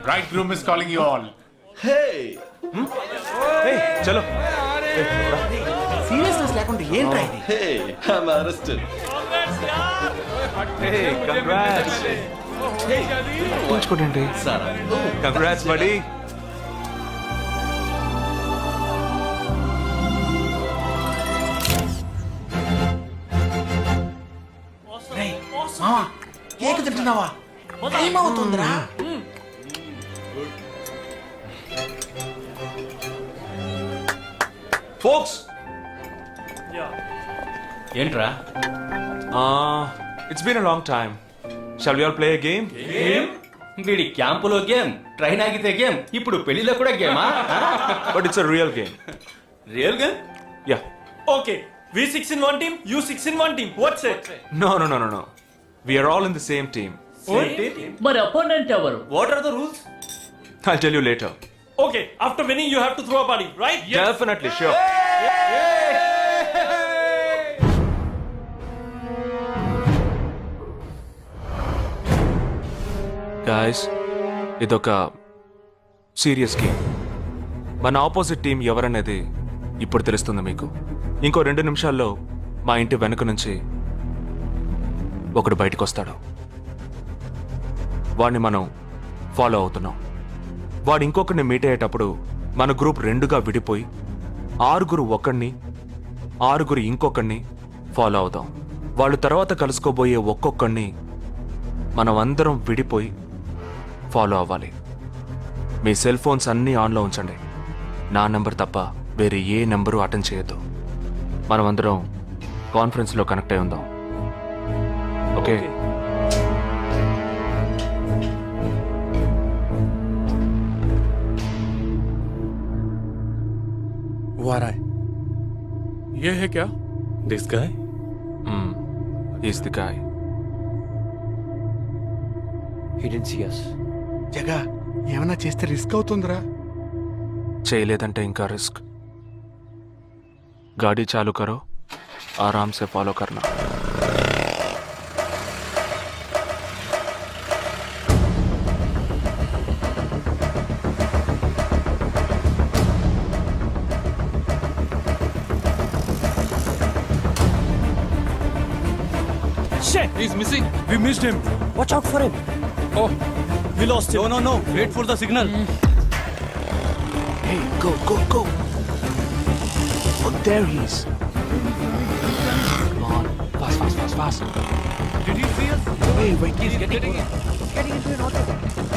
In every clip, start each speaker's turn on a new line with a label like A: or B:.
A: Bridegroom is calling you all.
B: Hey!
C: చలో
D: సీరియస్నెస్ లేకుండా ఏంట్రా ఇది?
B: Hey! I'm arrested.
C: చూడండి
B: Sara.
C: Congrats buddy.
D: రేయ్, మావా కేక్ తింటున్నావా? టైం అవుతుందిరా.
C: ఫోక్స్
E: ఏంట్రా
C: it's been a long time. Shall we all play a game?
E: వీడి క్యాంపులో గేమ్, ట్రైన్ ఆగితే గేమ్, ఇప్పుడు పెళ్లిలో కూడా గేమా?
C: But it's a real game.
E: Real game?
C: Yeah.
F: Okay, we 6 in one team, you 6 in one team. What's it?
C: No. We are all in the same team.
G: మరి opponent ఎవరు?
E: What are the rules?
C: I'll tell you later.
F: Okay, after winning you have to throw a party, right?
C: Definitely, sure. Guys, ఇదొక serious game. మన opposite team ఎవరనేది ఇప్పుడు తెలుస్తుంది మీకు. ఇంకో 2 నిమిషాల్లో మా ఇంటి వెనుక నుంచి ఒకడు బయటకు వస్తాడు. వాడిని మనం ఫాలో అవుతున్నాం. వాడు ఇంకొకరిని మీట్ అయ్యేటప్పుడు మన గ్రూప్ 2గా విడిపోయి 6 ఒకడిని 6 ఇంకొకరిని ఫాలో అవుదాం. వాళ్ళు తర్వాత కలుసుకోబోయే ఒక్కొక్కడిని మనం అందరం విడిపోయి ఫాలో అవ్వాలి. మీ సెల్ ఫోన్స్ అన్నీ ఆన్లో ఉంచండి. నా నెంబర్ తప్ప వేరే ఏ నెంబరు అటెండ్ చేయొద్దు. మనం అందరం కాన్ఫరెన్స్లో కనెక్ట్ అయి ఉందాం. ఓకే?
A: Who are I? ये है क्या?
E: This guy?
C: Is the guy.
E: He didn't see us.
D: జగా ఏమన్నా చేస్తే రిస్క్ అవుతుందిరా.
C: చేయలేదంటే ఇంకా రిస్క్. गाड़ी चालू करो, आराम से फॉलो करना.
F: Shit!
A: He's missing. We missed him.
F: Watch out for him.
A: Oh,
F: We lost him.
E: No. Wait for the signal.
C: Hey, go. Oh, there he is. Come on, fast.
A: did he see us?
C: Wait.
A: He's getting in.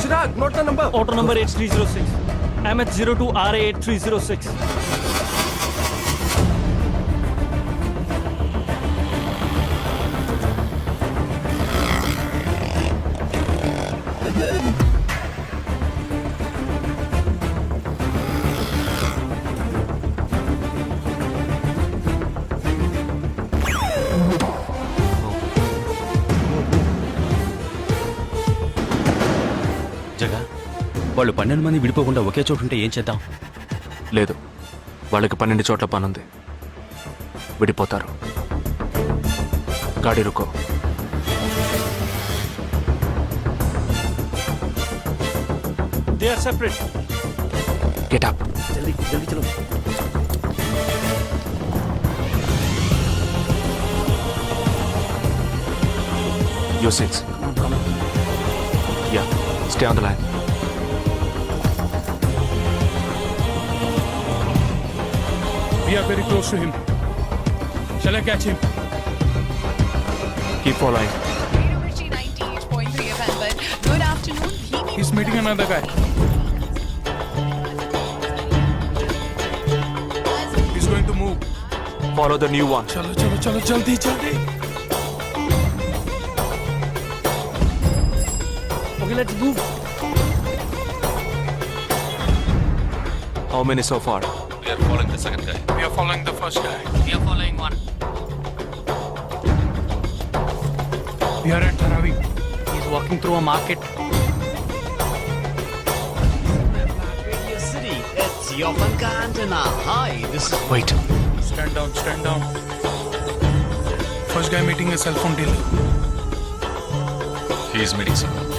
B: Chirag, note the number.
F: Auto number 8306. MH02 RA 8306.
E: జగా, వాళ్ళు 12 మంది విడిపోకుండా ఒకే చోటు ఉంటే ఏం చేద్దాం?
C: లేదు, వాళ్ళకి 12 చోట్ల పనుంది. విడిపోతారు. గాడి రుకో.
F: They are separate.
C: Get up.
E: జల్దీ చలో.
C: Your seats. Yeah, stay on the line.
A: We are very close to him. Shall I catch him?
C: Keep following.
H: University 98.3 FM, but good afternoon.
A: He's meeting another guy. He's going to move.
C: Follow the new one.
A: चलो जल्दी.
F: Okay, let's move.
C: How many so far?
E: We are following the second guy.
A: We are following the first guy.
G: We are following one.
A: We are at Dharavi.
G: He's walking through a market.
I: City. It's Yopanka Antenna. Hi, this is...
C: Wait.
A: Stand down. First guy meeting a cell phone dealer.
E: He is meeting someone.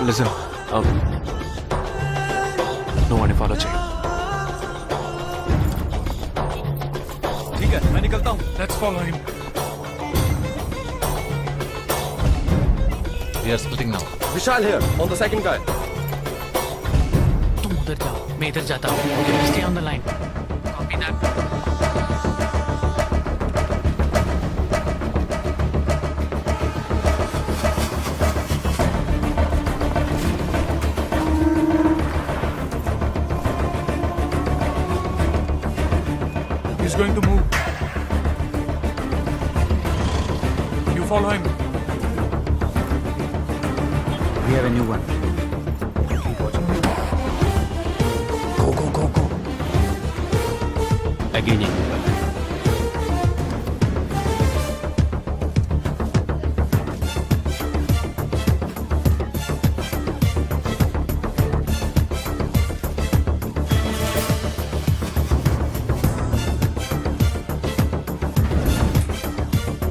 C: Listen, నువ్వు అని follow చేయి.
A: ठीक है, मैं निकलता हूँ. Let's follow him.
G: We are splitting now.
B: Vishal here, on the second guy.
G: तुम उधर जाओ, मैं इधर जाता हूँ. Stay on the line. Copy that.
A: He's going to move. You follow him.
D: We have a new one. Go.
G: Again.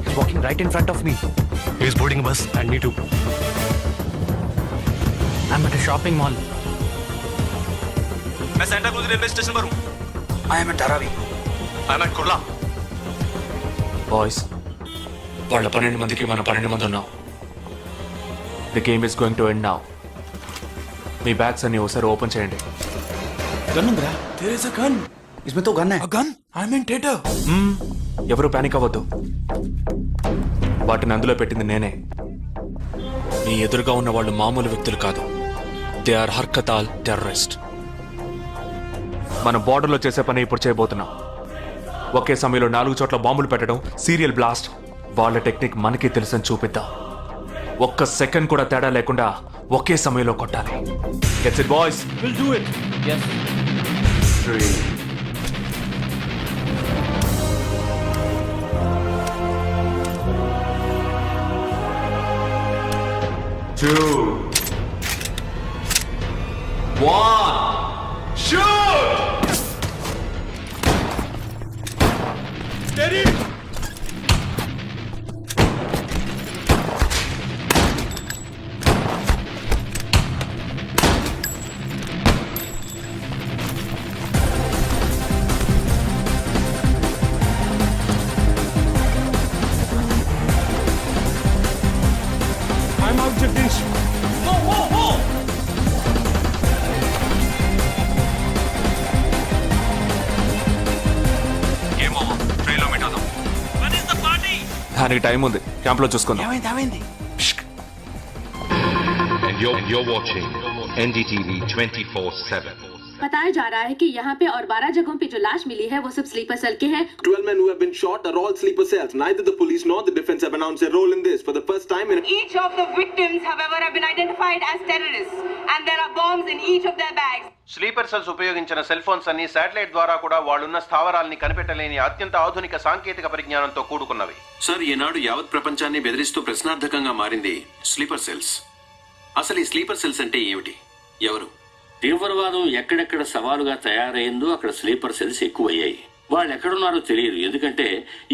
D: He's walking right in front of me.
I: He's boarding a bus and me too.
G: I'm at a shopping mall.
C: मैं Santa cruise railway station पर हूँ.
D: I am at Dharavi.
C: I'm at Kurla. Boys, వాళ్ళ 12 మందికి మనం 12 మంది ఉన్నాం. The game is going to end now. Me bags అన్ని ఒకసారి ఓపెన్ చేయండి.
D: गन ఉందిరా?
B: There is a gun.
D: इसमें तो गन है.
B: A gun? I'm in theater.
C: ఎవరు పానిక్ అవ్వద్దు. వాటిని అందులో పెట్టింది నేనే. మీ ఎదురుగా ఉన్న వాళ్ళు మామూలు వ్యక్తులు కాదు. They are Harkatul terrorist. మన బార్డర్లో చేసే పని ఇప్పుడు చేయబోతున్నాం. ఒకే సమయంలో 4 చోట్ల బాంబులు పెట్టడం, సీరియల్ బ్లాస్ట్. వాళ్ళ టెక్నిక్ మనకి తెలుసని చూపిద్దాం. ఒక్క సెకండ్ కూడా తేడా లేకుండా ఒకే సమయంలో కొట్టాలి. Gets it boys?
F: We'll do it.
G: Yes.
C: 3 2 1 shoot!
A: Steady. I'm out, Jagdish.
C: దానికి టైం ఉంది. క్యాంప్లో చూసుకుందాం.
D: ఏమైంది?
J: And you're watching NDTV 24/7.
H: बताया जा रहा है कि यहाँ पे और 12 जगहों पे जो लाश मिली है वो सब स्लीपर सेल के हैं.
B: 12 men who have been shot are all sleeper cells. Neither the police nor the defense have announced their role in this. For the first time in
H: Each of the victims, however, have been identified as terrorists, and there are bombs in each of their bags.
K: Sleeper cells ఉపయోగించిన cell phones అన్ని satellite ద్వారా కూడా వాళ్ళున్న స్థావరాల్ని కనిపెట్టలేని అత్యంత ఆధునిక సాంకేతిక పరిజ్ఞానంతో కూడుకున్నవి.
L: Sir, ఈనాడు యావత్ ప్రపంచాన్ని బెదిరిస్తూ ప్రశ్నార్థకంగా మారింది స్లీపర్ సెల్స్. అసలు ఈ స్లీపర్ సెల్స్ అంటే ఏమిటి? ఎవరు?
E: తీవ్రవాదం ఎక్కడెక్కడ సవాలుగా తయారైందో అక్కడ స్లీపర్ సెల్స్ ఎక్కువయ్యాయి. వాళ్ళు ఎక్కడున్నారో తెలియదు. ఎందుకంటే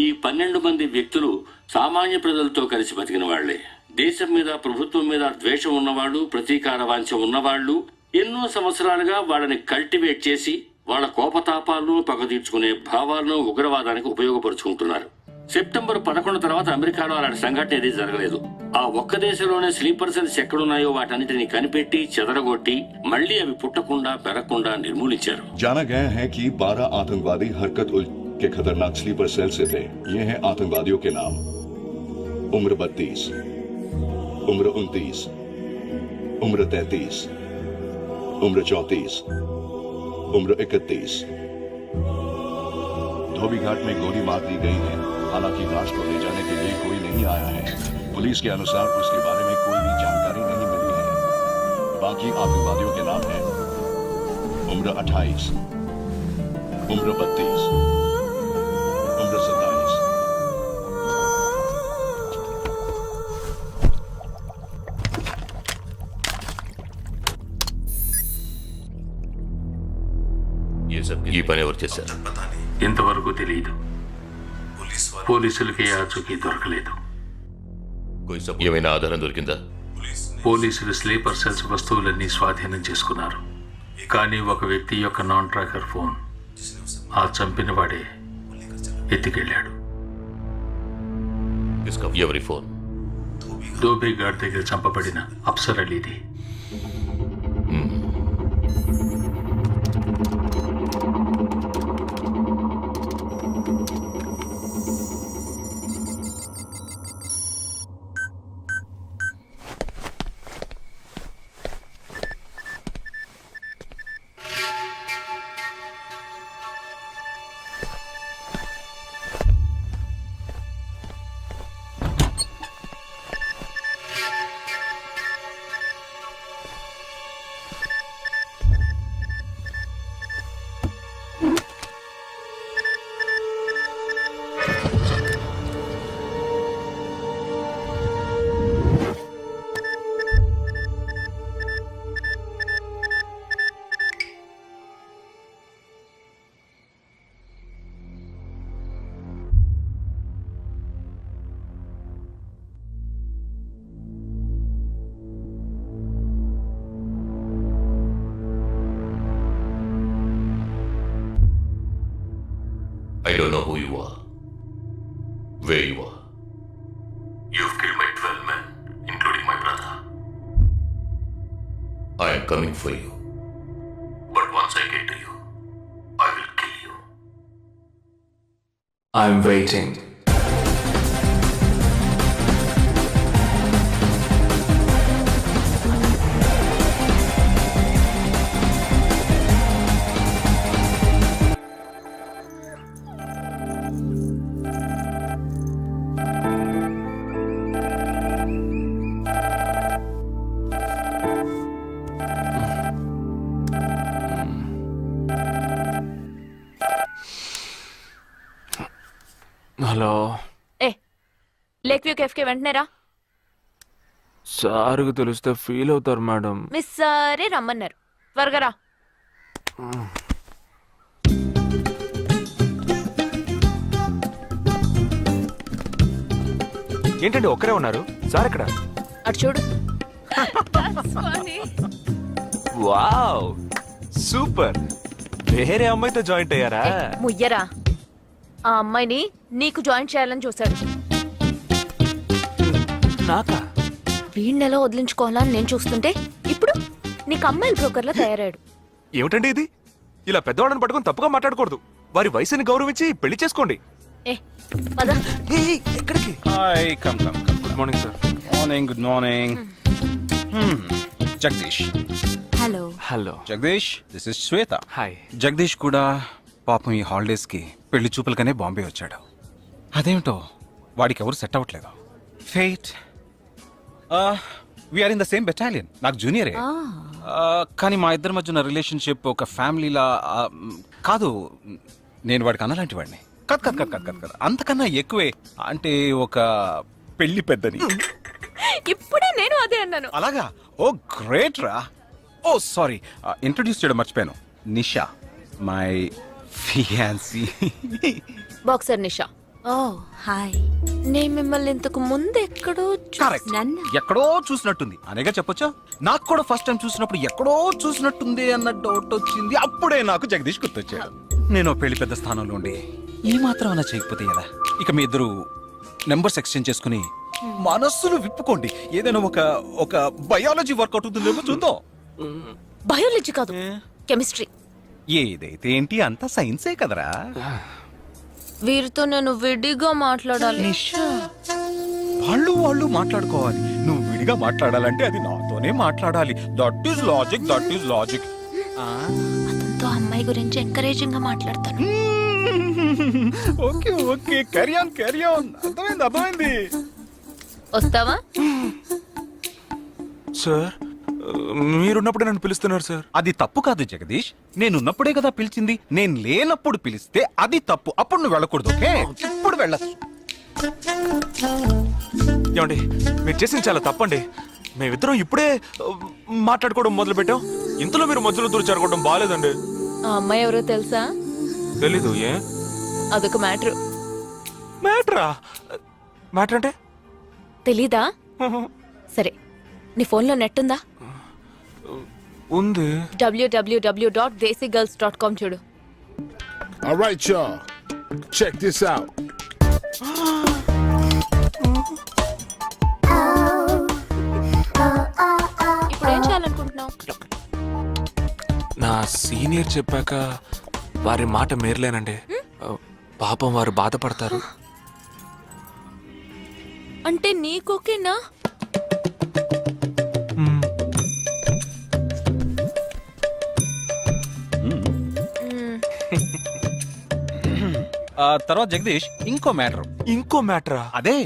E: ఈ 12 మంది వ్యక్తులు సామాన్య ప్రజలతో కలిసి బతికిన వాళ్లే. దేశం మీద, ప్రభుత్వం మీద ద్వేషం ఉన్నవాళ్ళు, ప్రతీకార వాంఛ ఉన్నవాళ్లు ఎన్నో సంవత్సరాలుగా వాళ్ళని కల్టివేట్ చేసి వాళ్ళ కోపతాపాలను, పగ తీర్చుకునే భావాలను ఉగ్రవాదానికి ఉపయోగపరుచుకుంటున్నారు. సెప్టెంబర్ 11 తర్వాత అమెరికాలో అలాంటి సంఘటన ఏది జరగలేదు. ఆ ఒక్క దేశంలోనే స్లీపర్ సెల్స్ ఎక్కడున్నాయో వాటన్నిటిని కనిపెట్టి చెదరగొట్టి మళ్లీ అవి పుట్టకుండా పెరగకుండా నిర్మూలించారు.
J: जाना गया है कि 12 आतंकवादी हरकत उल के खतरनाक स्लीपर सेल से थे. ये हैं आतंकवादियों के नाम: उम्र 32, उम्र 29, उम्र 33, उम्र 34, उम्र 31. धोबीघाट में गोली मार दी गई है. हालांकि लाश को ले जाने के लिए कोई नहीं आया है. पुलिस के अनुसार उसके बारे में कोई भी जानकारी नहीं मिली है. बाकी आतंकवादियों के नाम हैं: उम्र 28, उम्र 32, उम्र 27. ఈ పని ఎవరు చేశారు?
E: ఇంతవరకు తెలియదు. పోలీసులకి ఆచూకీ దొరకలేదు.
J: ఏమైనా ఆధారం దొరికిందా?
A: పోలీసులు స్లీపర్ సెల్స్ వస్తువులన్నీ స్వాధీనం చేసుకున్నారు. కానీ ఒక వ్యక్తి యొక్క నాన్ ట్రాకర్ ఫోన్ ఆ చంపిన వాడే ఎత్తికెళ్ళాడు.
J: ఎవరి ఫోన్?
A: దోబే గార్డ్ దగ్గర చంపబడిన అప్సర్ అలీది.
J: I don't know who you are, where you are. You've killed my 12 men, including my brother. I am coming for you. But once I get to you, I will kill you.
C: I'm waiting. Hello.
H: Lake view cafe కి వెంటనే రా.
C: సార్కి తెలిస్తే feel అవుతారు madam.
H: Miss సరే రమ్మన్నారు, త్వరగా రా.
C: ఏంటండి ఒక్కరే ఉన్నారు? సార్ ఎక్కడ?
H: అటు చూడు.
C: Wow super. వేరే అమ్మాయితో జాయింట్ అయ్యారా?
H: ముయ్యరా, ఆ అమ్మాయిని నీకు జాయిన్ చేయాలని చూశాడు.
C: నాకా?
H: వీణ్ణెలా వదిలించుకోవాలని నేను చూస్తుంటే ఇప్పుడు నీకు అమ్మాయిల బ్రోకర్లా తయారాడు.
C: ఏమిటండి ఇది? ఇలా పెద్దవాళ్ళని పట్టుకొని తప్పుగా మాట్లాడకూడదు. వారి వయసుని గౌరవించి పెళ్లి చేసుకోండి.
H: పద.
C: ఎక్కడికి?
D: Hi, come come come.
C: Good morning sir.
D: Morning, good morning. Jagadish.
H: Hello.
C: Hello
D: Jagadish, this is Shweta.
C: Hi.
D: Jagadish కూడా పాపం ఈ హాలిడేస్కి పెళ్లి చూపులకనే బాంబే వచ్చాడు. అదేమిటో వాడికి ఎవరు సెట్ అవ్వట్లేదు. Fate. We are in the same battalion. నాకు జూనియరే. కానీ మా ఇద్దరి మధ్య ఉన్న రిలేషన్షిప్ ఒక ఫ్యామిలీలా కాదు. నేను వాడికి అన్నలాంటి వాడిని కాదు కాదు కాదు కాదు కాదు అంతకన్నా ఎక్కువే. అంటే ఒక పెళ్లి పెద్దని.
H: ఇప్పుడే నేను అదే అన్నాను.
D: అలాగా? ఓ గ్రేట్ రా. ఓ సారీ, ఇంట్రడ్యూస్ చేయడం మర్చిపోయాను. Nisha, my fiancee.
H: Boxer Nisha. Oh hi. నేను మిమ్మల్ని ఇంతకు ముందు ఎక్కడో
D: ఎక్కడో చూసినట్టుంది అనేగా చెప్పొచ్చా? నాకు కూడా ఫస్ట్ టైం చూసినప్పుడు ఎక్కడో చూసినట్టుంది అన్న డౌట్ వచ్చింది. అప్పుడే నాకు జగదీష్ గుర్తొచ్చాడు. నేను పెళ్లి పెద్ద స్థానంలో ఉండి ఈ మాత్రం అలా చేయకపోతే కదా. ఇక మీ ఇద్దరు నెంబర్స్ ఎక్స్చేంజ్ చేసుకుని మనస్సులు విప్పుకోండి. ఏదైనా ఒక బయాలజీ వర్కౌట్ అవుతుందేమో చూద్దాం.
H: బయాలజీ కాదు, కెమిస్ట్రీ.
D: ఏదైతే ఏంటి, అంతా సైన్సే కదరా.
H: వీరితో నేను విడిగా మాట్లాడాలి.
D: నిషా, వాళ్ళు మాట్లాడుకోవాలి. నువ్వు విడిగా మాట్లాడాలంటే అది నాతోనే మాట్లాడాలి. That is logic, that is logic.
H: అతనితో అమ్మాయి గురించి ఎంకరేజింగ్ గా మాట్లాడతాను.
D: Okay okay, carry on carry on. అర్థమైంది.
H: వస్తావా?
C: సార్ మీరున్నప్పుడే నన్ను పిలుస్తున్నారు సార్.
D: అది తప్పు కాదు జగదీష్. నేనున్నప్పుడే కదా పిలిచింది. నేను లేనప్పుడు పిలిస్తే అది తప్పు. అప్పుడు నువ్వు వెళ్ళకూడదు. ఓకే, ఇప్పుడు వెళ్ళచ్చు.
C: ఏమండి, మీరు చేసింది చాలా తప్పండి. మేమిద్దరం ఇప్పుడే మాట్లాడుకోవడం మొదలు పెట్టాం. ఇంతలో మీరు మధ్యలో దూరం బాగాలేదండి.
H: ఆ అమ్మాయి ఎవరో తెలుసా?
C: తెలీదు. ఏ?
H: అదొక మ్యాటర్.
C: మ్యాటరా? మ్యాటర్ అంటే
H: తెలీదా? సరే, నీ ఫోన్లో నెట్ ఉందా?
C: ఉంది.
H: www.desigirls.com చూడు.
J: All right, y'all. Check this out.
H: ఇప్పుడు ఏం చేయాలనుకుంటున్నావు?
C: నా సీనియర్ చెప్పాక వారి మాట మేరలేనండి. పాపం వారు బాధపడతారు.
H: అంటే నీకోకేనా?
D: తర్వాత జగదీష్ ఇంకో మ్యాటరా? అదే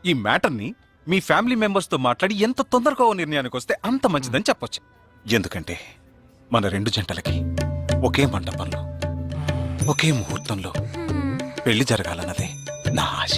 D: ఈ మ్యాటర్ని మీ ఫ్యామిలీ మెంబర్స్ తో మాట్లాడి ఎంత తొందరగా ఓ నిర్ణయానికి వస్తే అంత మంచిదని చెప్పొచ్చు. ఎందుకంటే మన రెండు జంటలకి ఒకే మండపంలో ఒకే ముహూర్తంలో పెళ్లి జరగాలన్నదే నా ఆశ.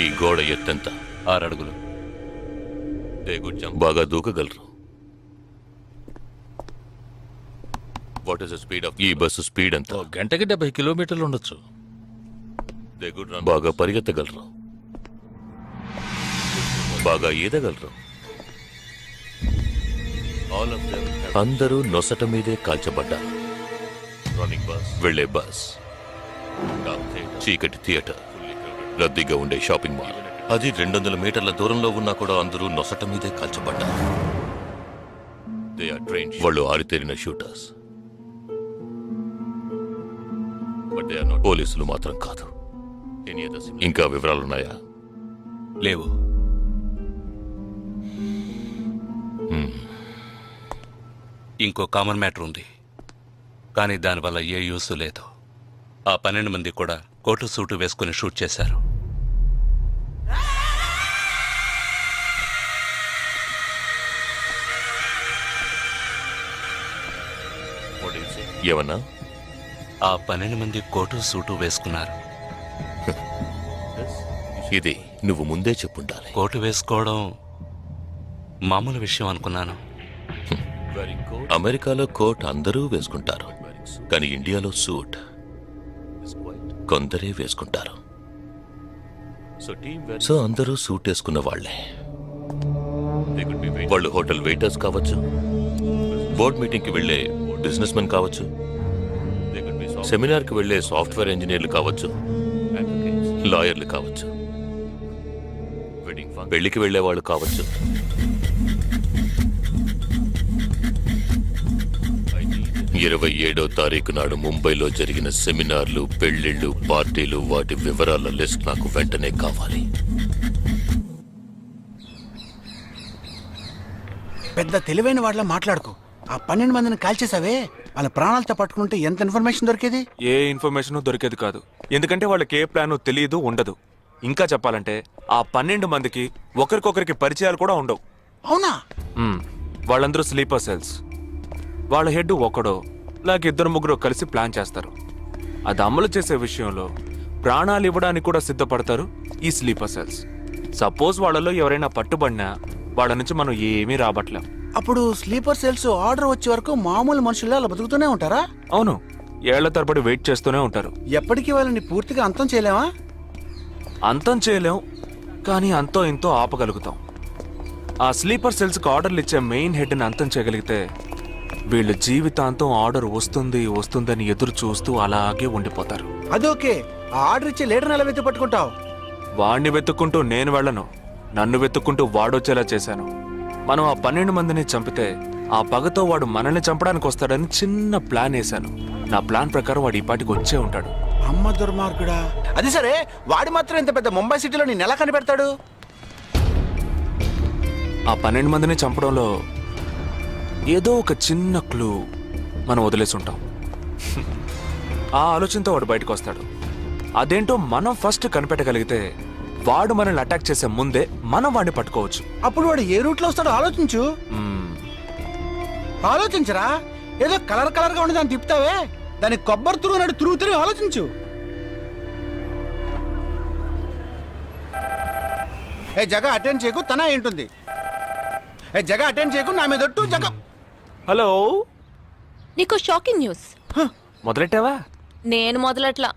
E: ఈ గోడ ఎత్తెంత?
L: 6 అడుగులు.
E: బాగా దూకగలరు. What is the speed of ఈ బస్సు స్పీడ్ ఎంత?
A: గంటకి 70 కిలోమీటర్లు ఉండొచ్చు.
E: బాగా పరిగెత్తగలరు. బాగా ఈదగలరు. అందరూ నొసట మీదే కాల్చబడ్డారు. రన్నింగ్ బస్, వెళ్లే బస్, చీకటి థియేటర్, రద్దీగా ఉండే షాపింగ్ మాల్. అది 200 మీటర్ల దూరంలో ఉన్నా కూడా అందరూ నొసట మీదే కాల్చబడ్డారు. వాళ్ళు ఆరితేరిన షూటర్స్. పోలీసులు మాత్రం కాదు. ఇంకా వివరాలున్నాయా?
L: లేవు. ఇంకో కామన్ మ్యాటర్ ఉంది, కానీ దానివల్ల ఏ యూస్ లేదు. ఆ 12 మంది కూడా కోటు సూటు వేసుకుని షూట్ చేశారు.
E: ఏమన్నా?
L: ఆ 12 మంది కోటు సూటు వేసుకున్నారు.
E: ఇది నువ్వు ముందే చెప్పుండాలి.
L: కోటు వేసుకోవడం మామూలు విషయం అనుకున్నాను.
E: అమెరికాలో కోట్ అందరూ వేసుకుంటారు, కానీ ఇండియాలో సూట్ కొందరే వేసుకుంటారు. సో అందరూ సూట్ వేసుకున్న వాళ్లే. వాళ్ళు హోటల్ వెయిటర్స్ కావచ్చు, బోర్డ్ మీటింగ్కి వెళ్లే బిజినెస్ మెన్ కావచ్చు, సెమినార్కి వెళ్లే సాఫ్ట్వేర్ ఇంజనీర్లు కావచ్చు, లాయర్లు కావచ్చు, పెళ్లికి వెళ్లే వాళ్ళు కావచ్చు.
I: 27వ తారీఖు నాడు ముంబైలో జరిగిన సెమినార్లు, పెళ్లిళ్ళు, పార్టీలు, వాటి వివరాల లిస్ట్ నాకు వెంటనే కావాలి.
D: పెద్ద తెలివైన వాళ్ళ మాట్లాడుకో. ఆ 12 మందిని కాల్చేసావే, వాళ్ళ ప్రాణాలతో పట్టుకుంటే ఎంత ఇన్ఫర్మేషన్ దొరికేది?
C: ఏ ఇన్ఫర్మేషన్ దొరికేది కాదు, ఎందుకంటే వాళ్ళకి ఏ ప్లాన్ తెలియదు, ఉండదు. ఇంకా చెప్పాలంటే ఆ 12 మందికి ఒకరికొకరికి పరిచయాలు కూడా ఉండవు.
D: అవునా?
C: వాళ్ళందరూ స్లీపర్ సెల్స్. వాళ్ళ హెడ్ ఒకడో లేక 2-3 కలిసి ప్లాన్ చేస్తారు. అది అమలు చేసే విషయంలో ప్రాణాలు ఇవ్వడానికి కూడా సిద్ధపడతారు ఈ స్లీపర్ సెల్స్. సపోజ్ వాళ్ళలో ఎవరైనా పట్టుబడినా వాళ్ళ నుంచి మనం ఏమీ రాబట్టలేం.
D: అప్పుడు స్లీపర్ సెల్స్ ఆర్డర్ వచ్చే వరకు మామూలు మనుషుల్లో అలా బతుకుతూనే ఉంటారా?
C: అవును, ఏళ్ల తరబడి వెయిట్ చేస్తూనే ఉంటారు.
D: ఎప్పటికీ వాళ్ళని పూర్తిగా అంతం చేయలేమా?
C: అంతం చేయలేం, కానీ అంతో ఇంతో ఆపగలుగుతాం. ఆ స్లీపర్ సెల్స్కి ఆర్డర్లు ఇచ్చే మెయిన్ హెడ్ని అంతం చేయగలిగితే వీళ్ళు జీవితాంతం ఆర్డర్ వస్తుందని ఎదురు చూస్తూ అలాగే ఉండిపోతారు.
D: అదోకే. ఆ ఆర్డర్ ఇచ్చే లీడర్ని ఎలా వెతుకు పట్టుకుంటావు?
C: వాడిని వెతుక్కుంటూ నేను వెళ్ళను, నన్ను వెతుక్కుంటూ వాడొచ్చేలా చేశాను. మనం ఆ 12 మందిని చంపితే ఆ పగతో వాడు మనల్ని చంపడానికి వస్తాడని చిన్న ప్లాన్ వేశాను. నా ప్లాన్ ప్రకారం వాడు ఈ పాటికి వచ్చే ఉంటాడు.
D: అమ్మ దుర్మార్గుడా. అది సరే, వాడు మాత్రం ఇంత పెద్ద ముంబై సిటీలో నేను ఎలా కనిపెడతాడు?
C: ఆ 12 మందిని చంపడంలో ఏదో ఒక చిన్న క్లూ మనం వదిలేసి ఉంటాం. ఆ ఆలోచనతో వాడు బయటకు వస్తాడు. అదేంటో మనం ఫస్ట్ కనిపెట్టగలిగితే వాడు మనల్ని అటాక్ చేసే ముందే మనం వాడిని పట్టుకోవచ్చు.
D: అప్పుడు వాడు ఏ రూట్ లో వస్తాడో ఆలోచించు. ఆలోచించరా? ఏదో కలర్ గా ఉండి దాన్ని తిప్పుతావే, దాన్ని కొబ్బరి తురుగు తిరుగు ఆలోచించు. ఏ జగ అటెండ్ చేయకు, తన ఏంటుంది? ఏ జగ అటెండ్ చేయకు, నా మీద జగ.
C: హలో,
H: నీకు షాకింగ్ న్యూస్.
C: మొదలెట్టావా?
H: నేను మొదలట్లా.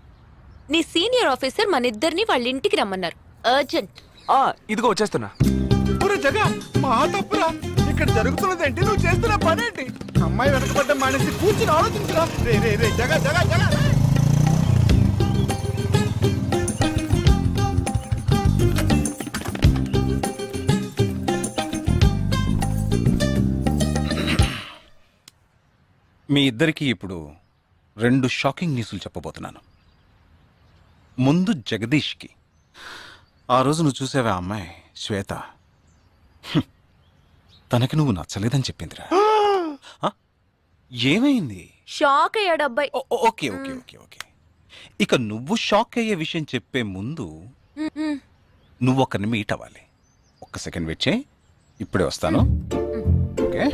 H: నీ సీనియర్ ఆఫీసర్ మన ఇద్దరిని వాళ్ళ ఇంటికి రమ్మన్నారు. అర్జెంట్.
C: ఇదిగో వచ్చేస్తున్నా.
D: జగ మా తప్పురా. ఇక్కడ జరుగుతున్నదేంటి? నువ్వు చేస్తున్న పనేంటి? అమ్మాయి వెనకబడ్డ మానేసి కూర్చుని ఆలోచించరా. రే రే రే జగ జగ జగ. మీ ఇద్దరికి ఇప్పుడు 2 షాకింగ్ న్యూస్లు చెప్పబోతున్నాను. ముందు జగదీష్కి. ఆ రోజు నువ్వు చూసావా అమ్మాయి శ్వేత? తనకి నువ్వు నచ్చలేదని చెప్పిందిరా. ఏమైంది?
H: షాక్ అయ్యాడు అబ్బాయి.
D: Okay okay okay okay. ఇక నువ్వు షాక్ అయ్యే విషయం చెప్పే ముందు నువ్వు ఒకరిని మీట్ అవ్వాలి. ఒక్క సెకండ్ వెయిట్ చేయి, ఇప్పుడే వస్తాను. ఓకే.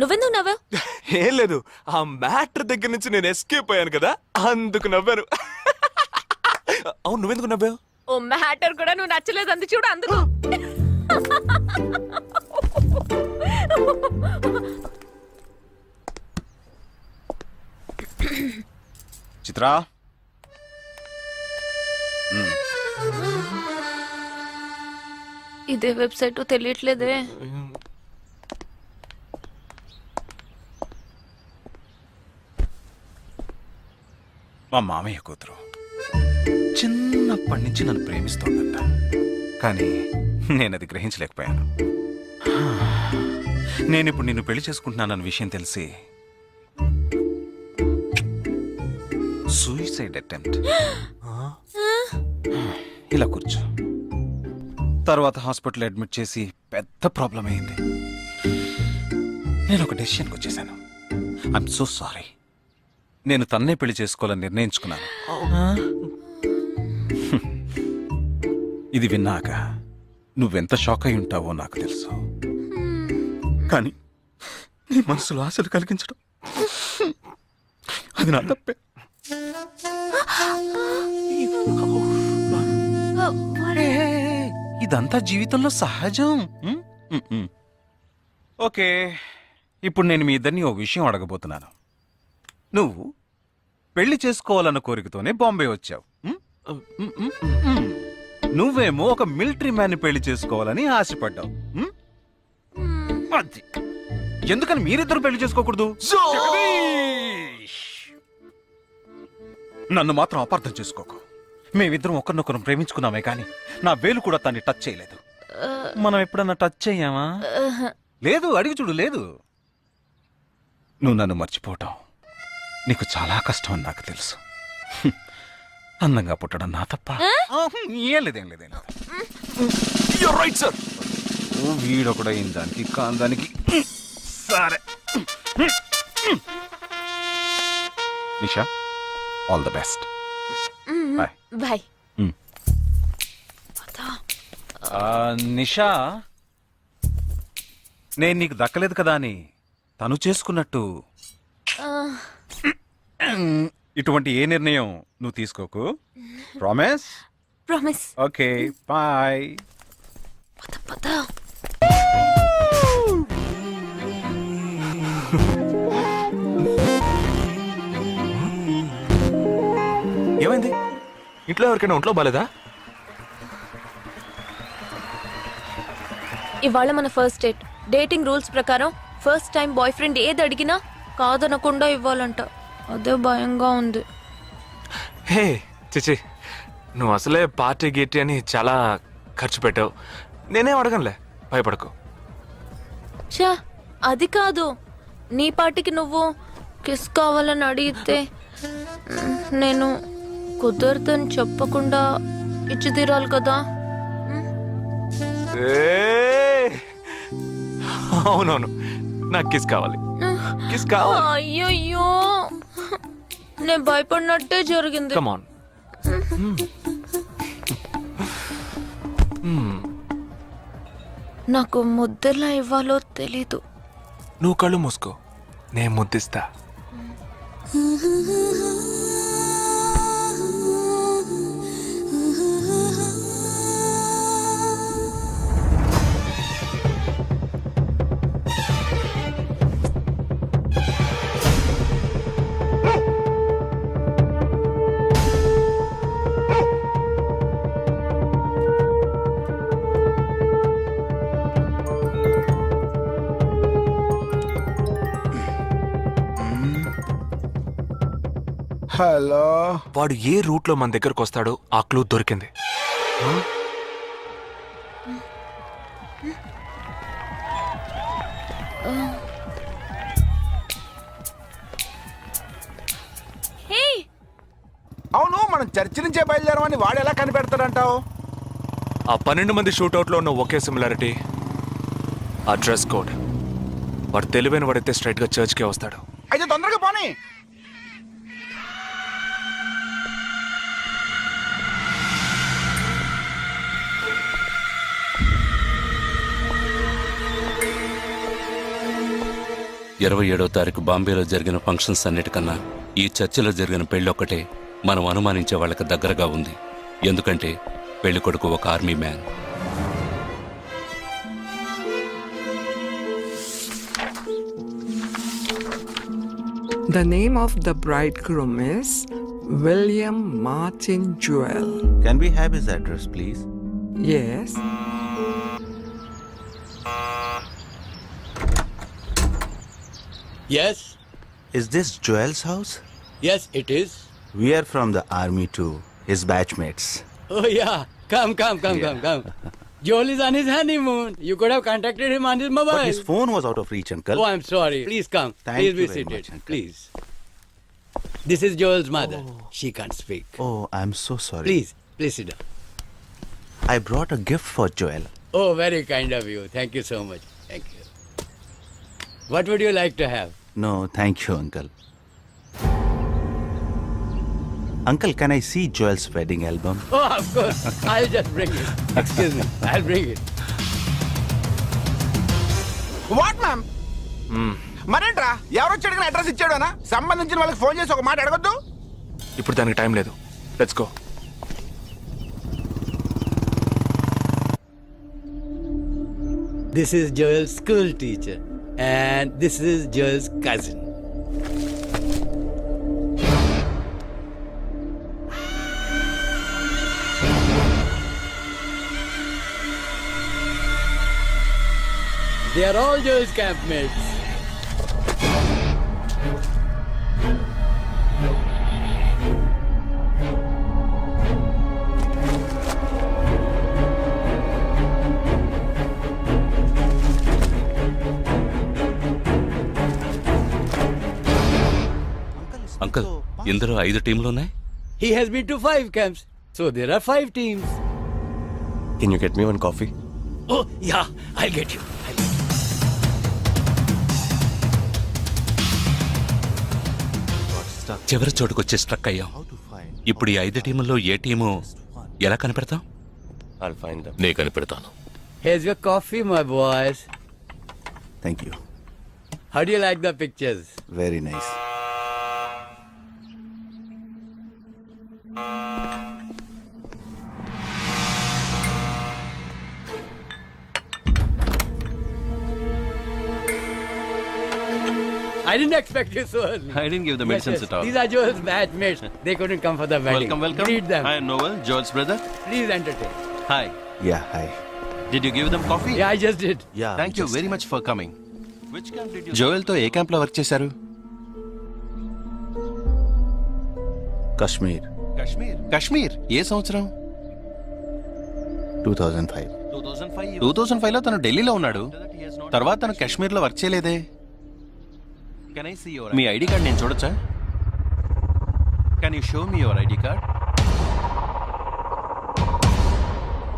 H: నువ్వెందుకు నవ్వావు?
C: ఏం లేదు, ఆ మ్యాటర్ దగ్గర నుంచి నేను ఎస్కేప్ అయ్యాను కదా, అందుకు నవ్వాను. అవును, నువ్వెందుకు నవ్వావు?
H: ఓ మ్యాటర్ కూడా నువ్వు నచ్చలేదు అంది చూడు, అందుకు.
D: చిత్రా,
H: ఇదే వెబ్సైట్ తెలియట్లేదే.
D: మా మామయ్య కూతురు చిన్నప్పటి నుంచి నన్ను ప్రేమిస్తోందంట, కానీ నేనది గ్రహించలేకపోయాను. నేనిప్పుడు నిన్ను పెళ్లి చేసుకుంటున్నానన్న విషయం తెలిసి సూసైడ్ అటెంప్ట్. ఇలా కూర్చో. తర్వాత హాస్పిటల్ అడ్మిట్ చేసి పెద్ద ప్రాబ్లం అయింది. నేను ఒక డెసిషన్కి వచ్చేసాను. I'm so sorry. నేను తన్నే పెళ్లి చేసుకోవాలని నిర్ణయించుకున్నాను. ఇది విన్నాక నువ్వెంత షాక్ అయి ఉంటావో నాకు తెలుసు, కానీ నీ మనసులో ఆశలు కలిగించడం అది నా తప్పే. ఇదంతా జీవితంలో సహజం. ఓకే, ఇప్పుడు నేను మీ ఇద్దరిని ఓ విషయం అడగబోతున్నాను. నువ్వు పెళ్లి చేసుకోవాలన్న కోరికతోనే బాంబే వచ్చావు. నువ్వేమో ఒక మిలిటరీ మ్యాన్ పెళ్లి చేసుకోవాలని ఆశపడ్డావు. అది ఎందుకని మీరిద్దరు పెళ్లి చేసుకోకూడదు? నన్ను మాత్రం అపార్థం చేసుకోకు. మేమిద్దరం ఒకరినొకరు ప్రేమించుకున్నామే కానీ నా వేలు కూడా తన్ని టచ్ చేయలేదు. మనం ఎప్పుడన్నా టచ్ అయ్యామా? లేదు, అడిగి చూడు. లేదు. నువ్వు నన్ను మర్చిపోవటం నీకు చాలా కష్టం అని నాకు తెలుసు. అందంగా పుట్టడం నా తప్ప. ఏం లేదు.
C: Right sir.
D: వీడొకడు అయిన దానికి కాందానికి. సరే Nisha, all the best. Bye
M: bye.
D: Nisha, నేను నీకు దక్కలేదు కదా అని తను చేసుకున్నట్టు ఇటువంటి ఏ నిర్ణయం నువ్వు తీసుకోకు. ప్రామిస్?
M: ప్రామిస్.
D: Okay, boy.
M: పద.
C: ఏమైంది? ఇంట్లో ఎవరికైనా ఒంట్లో బాలేదా?
M: ఇవాళ మన ఫస్ట్ డేట్. డేటింగ్ రూల్స్ ప్రకారం ఫస్ట్ టైం బాయ్ ఫ్రెండ్ ఏది అడిగినా కాదనకుండా ఇవ్వాలంట. అదే భయంగా ఉంది.
C: హే చిచి, నువ్వు అసలే పార్టీ గీటీ అని చాలా ఖర్చు పెట్టావు. నేనేం అడగనులే, భయపడకు.
M: చా, అది కాదు. నీ పార్టీకి నువ్వు కిస్ కావాలని అడిగితే నేను కుదరదని చెప్పకుండా ఇచ్చి తీరాలి కదా.
C: అవునవును, నాకు కిస్ కావాలి. కిస్ కావాలి.
M: అయ్యయ్యో, నేను భయపడినట్టే జరిగింది.
C: Come on.
M: నాకు ముద్దెలా ఇవ్వాలో తెలీదు.
C: నువ్వు కళ్ళు మూసుకో, నేను ముద్దిస్తా.
D: హలో.
C: వాడు ఏ రూట్ లో మన దగ్గరకు వస్తాడో ఆ క్లూ దొరికింది.
D: అవును, మనం చర్చి నుంచే బయలుదేరమని వాడు ఎలా కనిపెడతాడంటావు?
C: ఆ 12 మంది షూట్అవుట్ లో ఉన్న ఒకే సిమిలారిటీ ఆ డ్రెస్ కోడ్. వాడు తెలివైన వాడైతే స్ట్రైట్ గా చర్చ్ కే వస్తాడు.
D: అయితే తొందరగా పోనీ.
L: ఇరవై 27వ తారీఖు బాంబేలో జరిగిన ఫంక్షన్స్ అన్నిటికన్నా ఈ చర్చిలో జరిగిన పెళ్ళొక్కటే మనం అనుమానించే వాళ్ళకి దగ్గరగా ఉంది. ఎందుకంటే పెళ్లి కొడుకు ఒక army man.
N: The name of the bridegroom is William Martin Jewell.
O: Can we have his address, please?
N: Yes.
O: Yes. Is this Joel's house?
P: Yes, it is.
O: We are from the army too, his batchmates.
P: Oh yeah, come. Joel is on his honeymoon. You could have contacted him on his mobile.
O: But his phone was out of reach, uncle.
P: Oh, I'm sorry. Please come.
O: Thank
P: Please
O: you
P: be
O: very
P: seated.
O: much, uncle.
P: Please. This is Joel's mother. She can't speak.
O: Oh, I'm so sorry.
P: Please sit down.
O: I brought a gift for Joel.
P: Oh, very kind of you. Thank you so much. Thank you. What would you like to have?
O: No, thank you, uncle. Uncle, can I see Joel's wedding album?
P: Oh, of course. I'll just bring it. Excuse me. I'll bring it.
D: What ma'am? మరేంట్రా, ఎవరు వచ్చాడు address ఇచ్చాడనా? సంబంధించిన వాళ్ళకి phone చేసి ఒక మాట అడగొద్దు.
C: ఇప్పుడు దానికి టైం లేదు. Let's go.
P: This is Joel's school teacher. And this is Joel's cousin. They are all Joel's campmates.
L: ఇందులో 5 టీంలు ఉన్నాయి.
P: He has been to 5 camps. So there are 5 teams.
O: Can you get me one coffee?
P: Oh, yeah, I'll get you.
L: చివరి చోటుకొచ్చి struck అయ్యాం. ఇప్పుడు ఈ 5 టీముల్లో ఏ team ఎలా కనిపెడతాం?
O: I'll find them.
I: నే కనిపెడతాను.
P: Here's your coffee, my boys.
O: Thank you.
P: How do you like the pictures?
O: Very nice.
P: I didn't expect you so early.
O: I didn't give the
P: Yes,
O: medicines
P: yes.
O: at all.
P: These are Joel's batchmates. They couldn't come for the wedding.
O: Welcome, welcome.
P: Greet them.
O: I am Noel, Joel's brother.
P: Please entertain.
O: Hi. Yeah, hi. Did you give them coffee?
P: Yeah, I just did.
O: Yeah.
K: Thank you very much for coming.
O: Which camp did you?
K: Joel తో ఏ camp లో work చేశారు?
O: Kashmir,
K: Kashmir. ఏ సంవత్సరం?
O: 2005.
K: 2005 లో తను ఢిల్లీలో ఉన్నాడు. తర్వాత తను కాశ్మీర్ లో వర్క్ చేయలేదే.
O: Can I see your
K: me ID card నేను చూడొచ్చా?
O: Can you show me your ID card?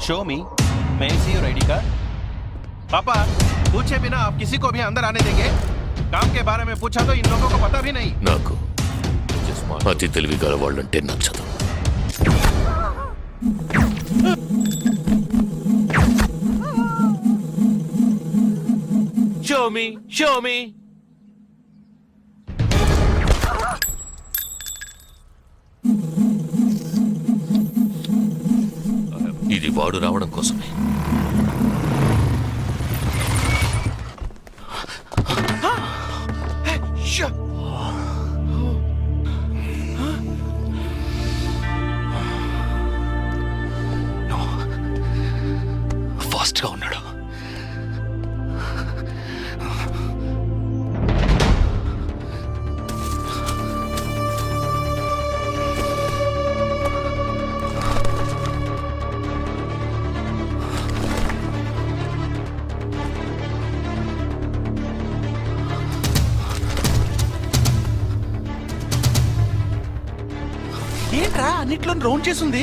K: Show मी. मैं see your ID card? पापा, पूछे बिना आप किसी को भी अंदर आने देंगे? काम के बारे में पूछा तो इन लोगों को पता भी नहीं.
I: నాకు అతి తెలివి గల వాళ్ళంటే నచ్చదు.
C: Show me.
I: ఇది వాడు రావడం కోసమే. ఫాస్ట్ గా ఉన్నాడు.
D: ఏంట్రా అన్నిట్లో రౌండ్ చేసింది?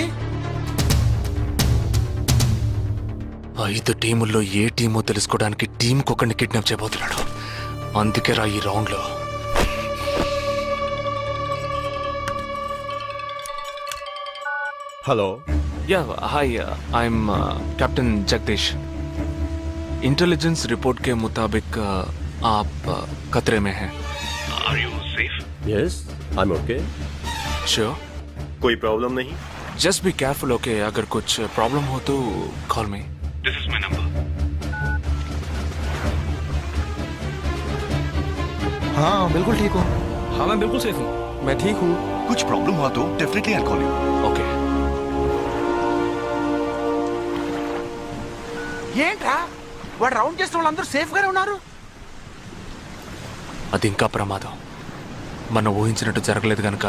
C: 5 టీముల్లో ఏ టీమో తెలుసుకోవడానికి టీంకొకరిని కిడ్నాప్ చేయబోతున్నాడు. అందుకే రా ఈ రౌండ్ లో.
O: Hello.
C: Yeah, hi. I'm Captain Jagdish. Intelligence report के मुताबिक आप खतरे में हैं. Are you safe?
O: Yes, I'm okay.
C: Sure.
O: कोई प्रॉब्लम नहीं?
C: Just be careful, okay? अगर कुछ प्रॉब्लम हो तो call me. This is my number.
O: हाँ, बिल्कुल ठीक हूँ.
F: हाँ मैं बिल्कुल सेफ हूँ.
O: मैं ठीक हूँ.
J: कुछ प्रॉब्लम हुआ तो definitely I call you.
C: Okay.
D: ఏంట్రా వాడు రౌండ్ చేసిన వాళ్ళందరూ సేఫ్ గానే ఉన్నారు?
C: అది ఇంకా ప్రమాదం. మనం ఊహించినట్టు జరగలేదు కనుక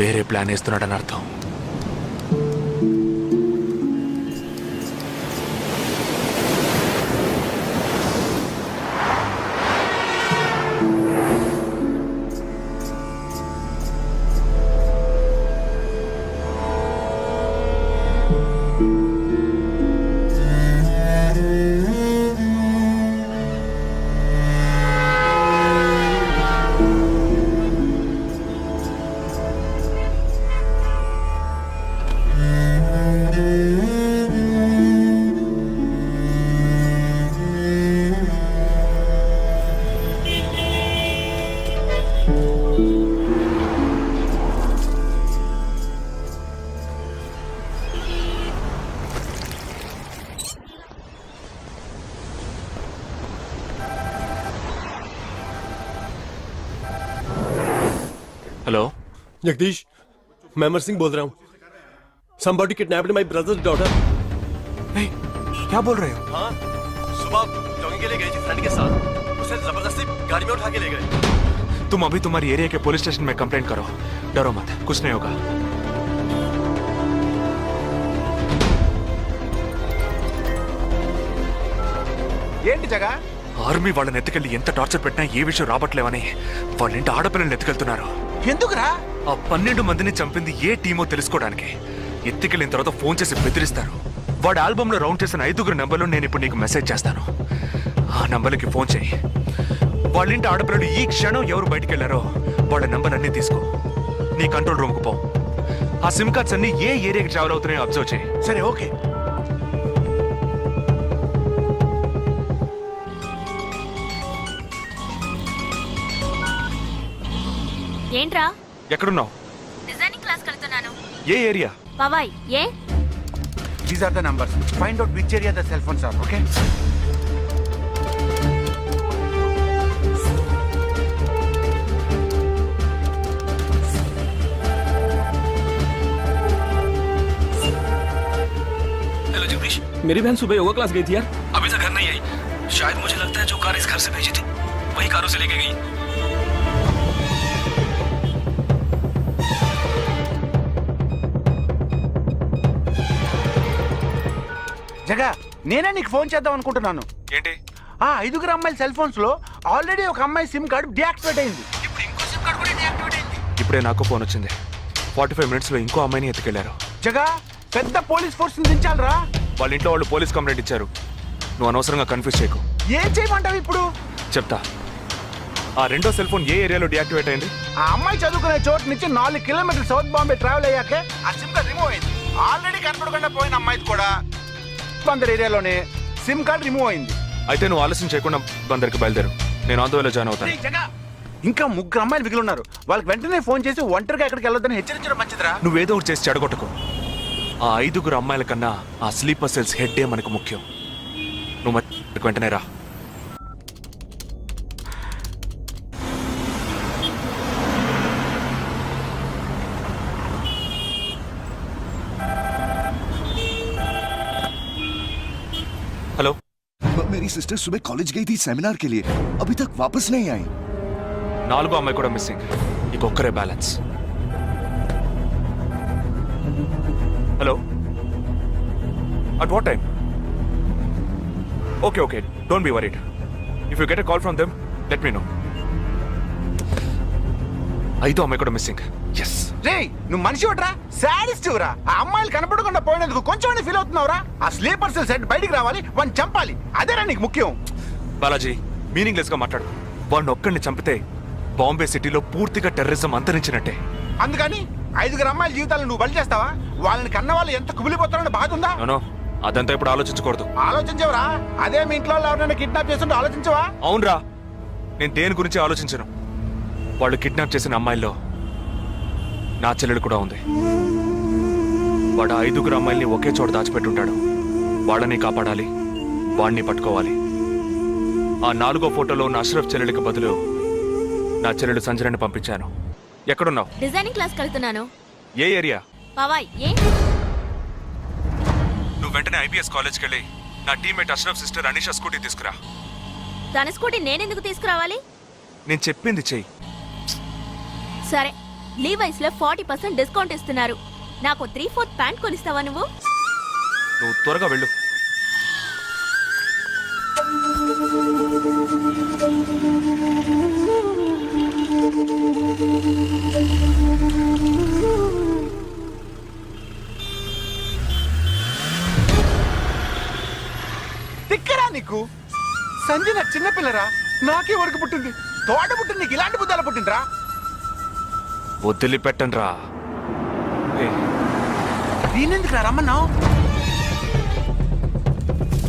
C: వేరే ప్లాన్ వేస్తున్నాడని అర్థం. हेलो
F: जगदीश, मैं अमर सिंह बोल रहा हूँ. Somebody kidnapped my brother's daughter.
C: नहीं, क्या बोल रहे हो?
F: हाँ, सुबह जॉगिंग के लिए गई थी फ्रेंड के साथ. उसे जबरदस्ती गाड़ी में उठा के ले गए.
C: तुम अभी तुम्हारी एरिया के पुलिस स्टेशन में कंप्लेंट करो. डरो मत, कुछ नहीं होगा.
D: ఏంటి జగా?
C: ఆర్మీ వాళ్ళని ఎత్తుకెళ్ళి ఎంత టార్చర్ పెట్టినా ఏ విషయం రాబట్లేవని వాళ్ళ ఇంటి ఆడపిల్లల్ని ఎత్తుకెళ్తున్నారు.
D: ఎందుకురా?
C: ఆ 12 మందిని చంపింది ఏ టీమో తెలుసుకోవడానికి. ఎత్తికెళ్ళిన తర్వాత ఫోన్ చేసి బెదిరిస్తారు. వాడి ఆల్బంలో రౌండ్ చేసిన 5 నెంబర్లు నేను ఇప్పుడు నీకు మెసేజ్ చేస్తాను. ఆ నంబర్లకి ఫోన్ చేయి. వాళ్ళ ఇంటి ఆడపిల్లలు ఈ క్షణం ఎవరు బయటికి వెళ్ళారో వాళ్ళ నంబర్ అన్ని తీసుకో. నీ కంట్రోల్ రూమ్కి పో. ఆ సిమ్ కార్డ్స్ అన్ని ఏ ఏరియాకి ట్రావెల్ అవుతున్నాయో అబ్జర్వ్ చేయి.
D: సరే, ఓకే.
M: ఏంట్రా?
C: ఎక్కడున్నావు?
M: డిజైనింగ్ క్లాస్ వెళ్తున్నాను.
C: ఏ ఏరియా?
M: పవాయ్. ఏ?
D: These are the numbers. Find out which area the cell phones are. Okay.
C: Hello Jagdish,
F: मेरी बहन सुबह योगा क्लास गई थी यार.
C: अभी तक घर नहीं आई. शायद मुझे लगता है जो कार इस घर से भेजी थी वही कारों से लेके गई.
D: జగా, నేనే నీకు ఫోన్ చేద్దాం అనుకుంటున్నాను.
C: ఏంటి?
D: ఆ 5 అమ్మాయిల సెల్ ఫోన్స్ లో ఆల్రెడీ ఒక అమ్మాయి సిమ్ కార్డు డియాక్టివేట్ అయింది. ఇప్పుడు ఇంకో సిమ్ కార్డు కూడా డియాక్టివేట్ అయింది.
C: ఇప్పుడే నాకు ఫోన్ వచ్చింది. 45 మినిట్స్లో ఇంకో అమ్మాయిని ఎత్తుకెళ్లారు.
D: జగా, పెద్ద పోలీస్ ఫోర్స్ దించాలరా.
C: వాళ్ళ ఇంట్లో వాళ్ళు పోలీస్ కంప్లైంట్ ఇచ్చారు. నువ్వు అనవసరంగా కన్ఫ్యూజ్ చేయకు.
D: ఏం చేయమంటావు ఇప్పుడు?
C: చెప్తా. ఆ రెండో సెల్ ఫోన్ ఏ ఏరియాలో డియాక్టివేట్ అయింది?
D: ఆ అమ్మాయి చదువుకునే చోటు నుంచి 4 కిలోమీటర్లు సౌత్ బాంబే ట్రావెల్ అయ్యాకే ఆ సిమ్ కార్డ్ రిమూవ్ అయింది. ఆల్రెడీ కనపడకుండా పోయిన అమ్మాయిది కూడా బందర్ ఏరియాలోనే సిమ్ కార్డ్ రిమూవ్ అయింది.
C: అయితే నువ్వు ఆలస్యం చేయకుండా బందర్కి బయలుదేరు. నేను ఆందోళన జాయిన్ అవుతాను.
D: ఇంకా 3 అమ్మాయిలు మిగిలి ఉన్నారు. వాళ్ళకి వెంటనే ఫోన్ చేసి ఒంటరిగా ఎక్కడికి వెళ్ళొద్దని హెచ్చరించడం మంచిదిరా.
C: నువ్వేదో ఒకటి చేసి చెడగొట్టకు. ఆ 5 అమ్మాయిల కన్నా ఆ స్లీపర్ సెల్స్ హెడ్డే మనకు ముఖ్యం. నువ్వు వెంటనే రా. हेलो.
J: मेरी सिस्टर सुबह कॉलेज गई थी सेमिनार के लिए, अभी तक वापस नहीं आई.
C: 4 అమ్మాయి కూడా మిస్సింగ్. ఇంకొక్కరే balance. Hello. At what time? Okay, don't be worried. If you get a call from them let me know. 5 అమ్మాయి కూడా మిస్సింగ్. ఎస్.
D: రే, నువ్వు మనిషి ఒకట్రా, సాడిస్ట్ రా. ఆ అమ్మాయిలు కనపడకుండా పోయినందుకు కొంచెం ఫీల్ అవుతున్నావురా. ఆ స్లీపర్ సెల్ సెట్ బయటికి రావాలి, వాడిని చంపాలి. అదేరా నీకు ముఖ్యం.
C: బాలాజీ, మీనింగ్లెస్ గా మాట్లాడు. వాడిని ఒక్కడిని చంపితే బాంబే సిటీలో పూర్తిగా టెర్రరిజం అంతరించినట్టే.
D: అందుకని 5 అమ్మాయిల జీవితాలను నువ్వు బలి చేస్తావా? వాళ్ళని కన్న వాళ్ళు ఎంత కుమిలిపోతారని బాధ ఉందా?
C: నో, అదంతా ఇప్పుడు ఆలోచించకూడదు.
D: ఆలోచించవరా? అదే మీ ఇంట్లో ఎవరైనా కిడ్నాప్ చేస్తుంటే ఆలోచించవా?
C: అవునరా, నేను దేని గురించి ఆలోచించను. వాళ్ళు కిడ్నాప్ చేసిన అమ్మాయిల్లో నా చెల్లెలు కూడా ఉంది. వాడు 5 అమ్మాయిల్ని ఒకే చోట దాచిపెట్టుంటాడు. వాళ్ళని కాపాడాలి, వాడిని పట్టుకోవాలి. ఆ 4వ ఫోటోలో ఉన్న అష్రఫ్ చెల్లెలికి బదులు నా చెల్లెలు సంజనని పంపించాను. ఎక్కడున్నావు?
M: డిజైనింగ్ క్లాస్ వెళ్తున్నాను.
C: ఏ ఏరియా?
M: పవాయ్. ఏ?
C: నువ్వు వెంటనే ఐబీఎస్ కాలేజ్కి వెళ్ళి నా teammate Ashraf sister Anisha scooty తీసుకురా.
M: తన స్కూటీ నేనెందుకు తీసుకురావాలి?
C: నేను చెప్పింది చెయ్యి.
M: సరే, లీవైస్ లో 40% డిస్కౌంట్ ఇస్తున్నారు. నాకు 3/4 ప్యాంట్ కొనిస్తావా నువ్వు?
C: నువ్వు త్వరగా వెళ్ళు.
D: తిక్కరా నీకు? సంజన చిన్నపిల్లరా, నాకే వరకు పుట్టింది. తోట పుట్టింది, నీకు ఇలాంటి బుద్ధాలు పుట్టిందిరా.
C: వదిలిపెట్టండి రా.
D: నేనెందుకు రమ్మన్నావు?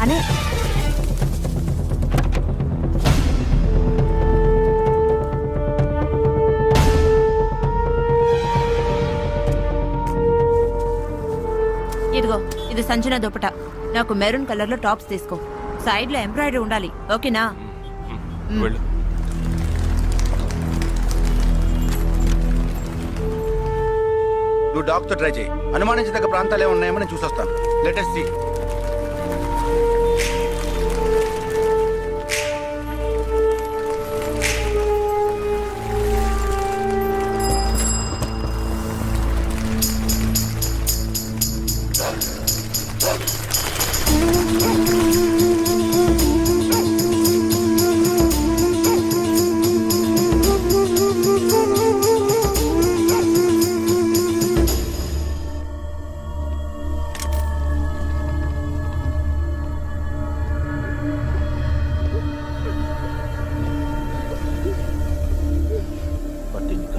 M: అనే
H: ఇదిగో, ఇది సంజన దుపట. నాకు మెరూన్ కలర్ లో టాప్స్ తీసుకో. సైడ్ లో ఎంబ్రాయిడరీ ఉండాలి, ఓకేనా?
C: వెళ్ళు.
D: నువ్వు డాక్టర్ ట్రై చేయి. అనుమానించదగ్గ ప్రాంతాలు ఏమి ఉన్నాయేమో నేను చూసొస్తాను. Latest see.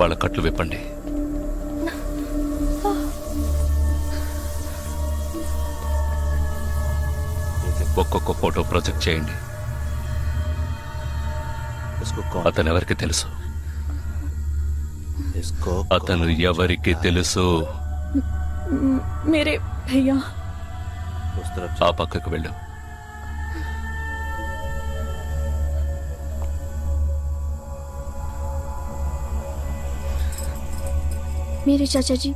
L: వాళ్ళ కట్లు విప్పండి. ఒక్కొక్క ఫోటో ప్రొజెక్ట్ చేయండి. అతను ఎవరికి తెలుసు? అతను ఎవరికి తెలుసు?
M: మీరే భయ్యా.
L: ఆ పక్కకు వెళ్ళు.
M: मेरे चाचा जी.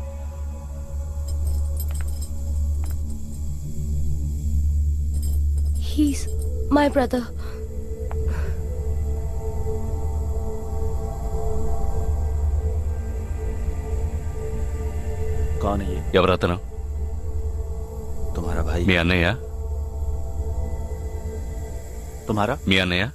M: He's my brother.
O: कौन है ये?
L: ఎవరతను?
O: तुम्हारा भाई?
L: మీ అన్నయ్య?
O: तुम्हारा?
L: మీ అన్నయ్య?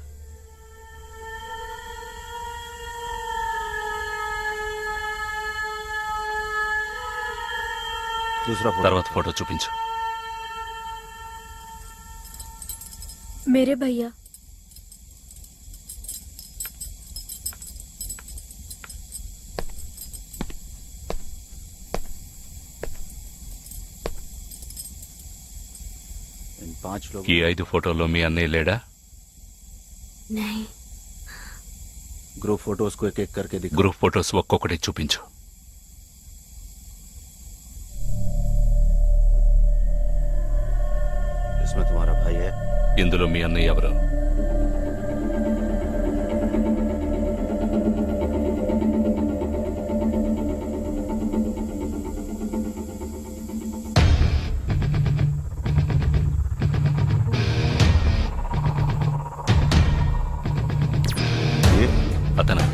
O: दूसरा फोटो।
L: తర్వాత ఫోటో చూపించు.
M: मेरे भैया.
O: इन 5 लोग।
L: ఈ 5 ఫోటోల్లో మీ అన్నయ్య లేడా?
M: नहीं.
O: ग्रुप फोटोज को एक एक करके दिखा।
L: గ్రూప్ ఫోటోస్ ఒక్కొక్కటి చూపించు.
O: इसमें तुम्हारा भाई है?
L: ఇందులో మీ అన్నయ్య ఎవరు?
O: ये
L: అతను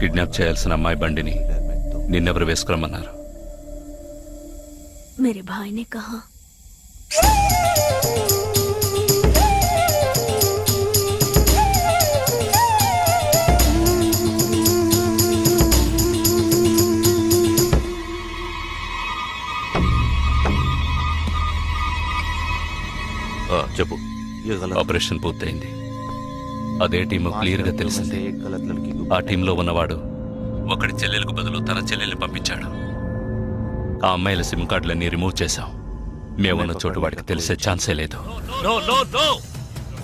L: కిడ్నాప్ చేయాల్సిన అమ్మాయి బండిని నిన్నెవరు వేసుకురమ్మన్నారు?
M: मेरे भाई ने कहा.
L: చెప్పు. ఆపరేషన్ పూర్తయింది. అదే టీము క్లియర్ గా తెలిసింది.
O: एक गलत लड़की को
L: ఆ టీంలో ఉన్నవాడు ఒకడి చెల్లెలకు బదులు తన చెల్లెల్ని పంపించాడు. ఆ అమ్మాయిల సిమ్ కార్డులన్నీ రిమూవ్ చేశాం. మేమున్న చోటు వాడికి తెలిసే ఛాన్సే లేదు.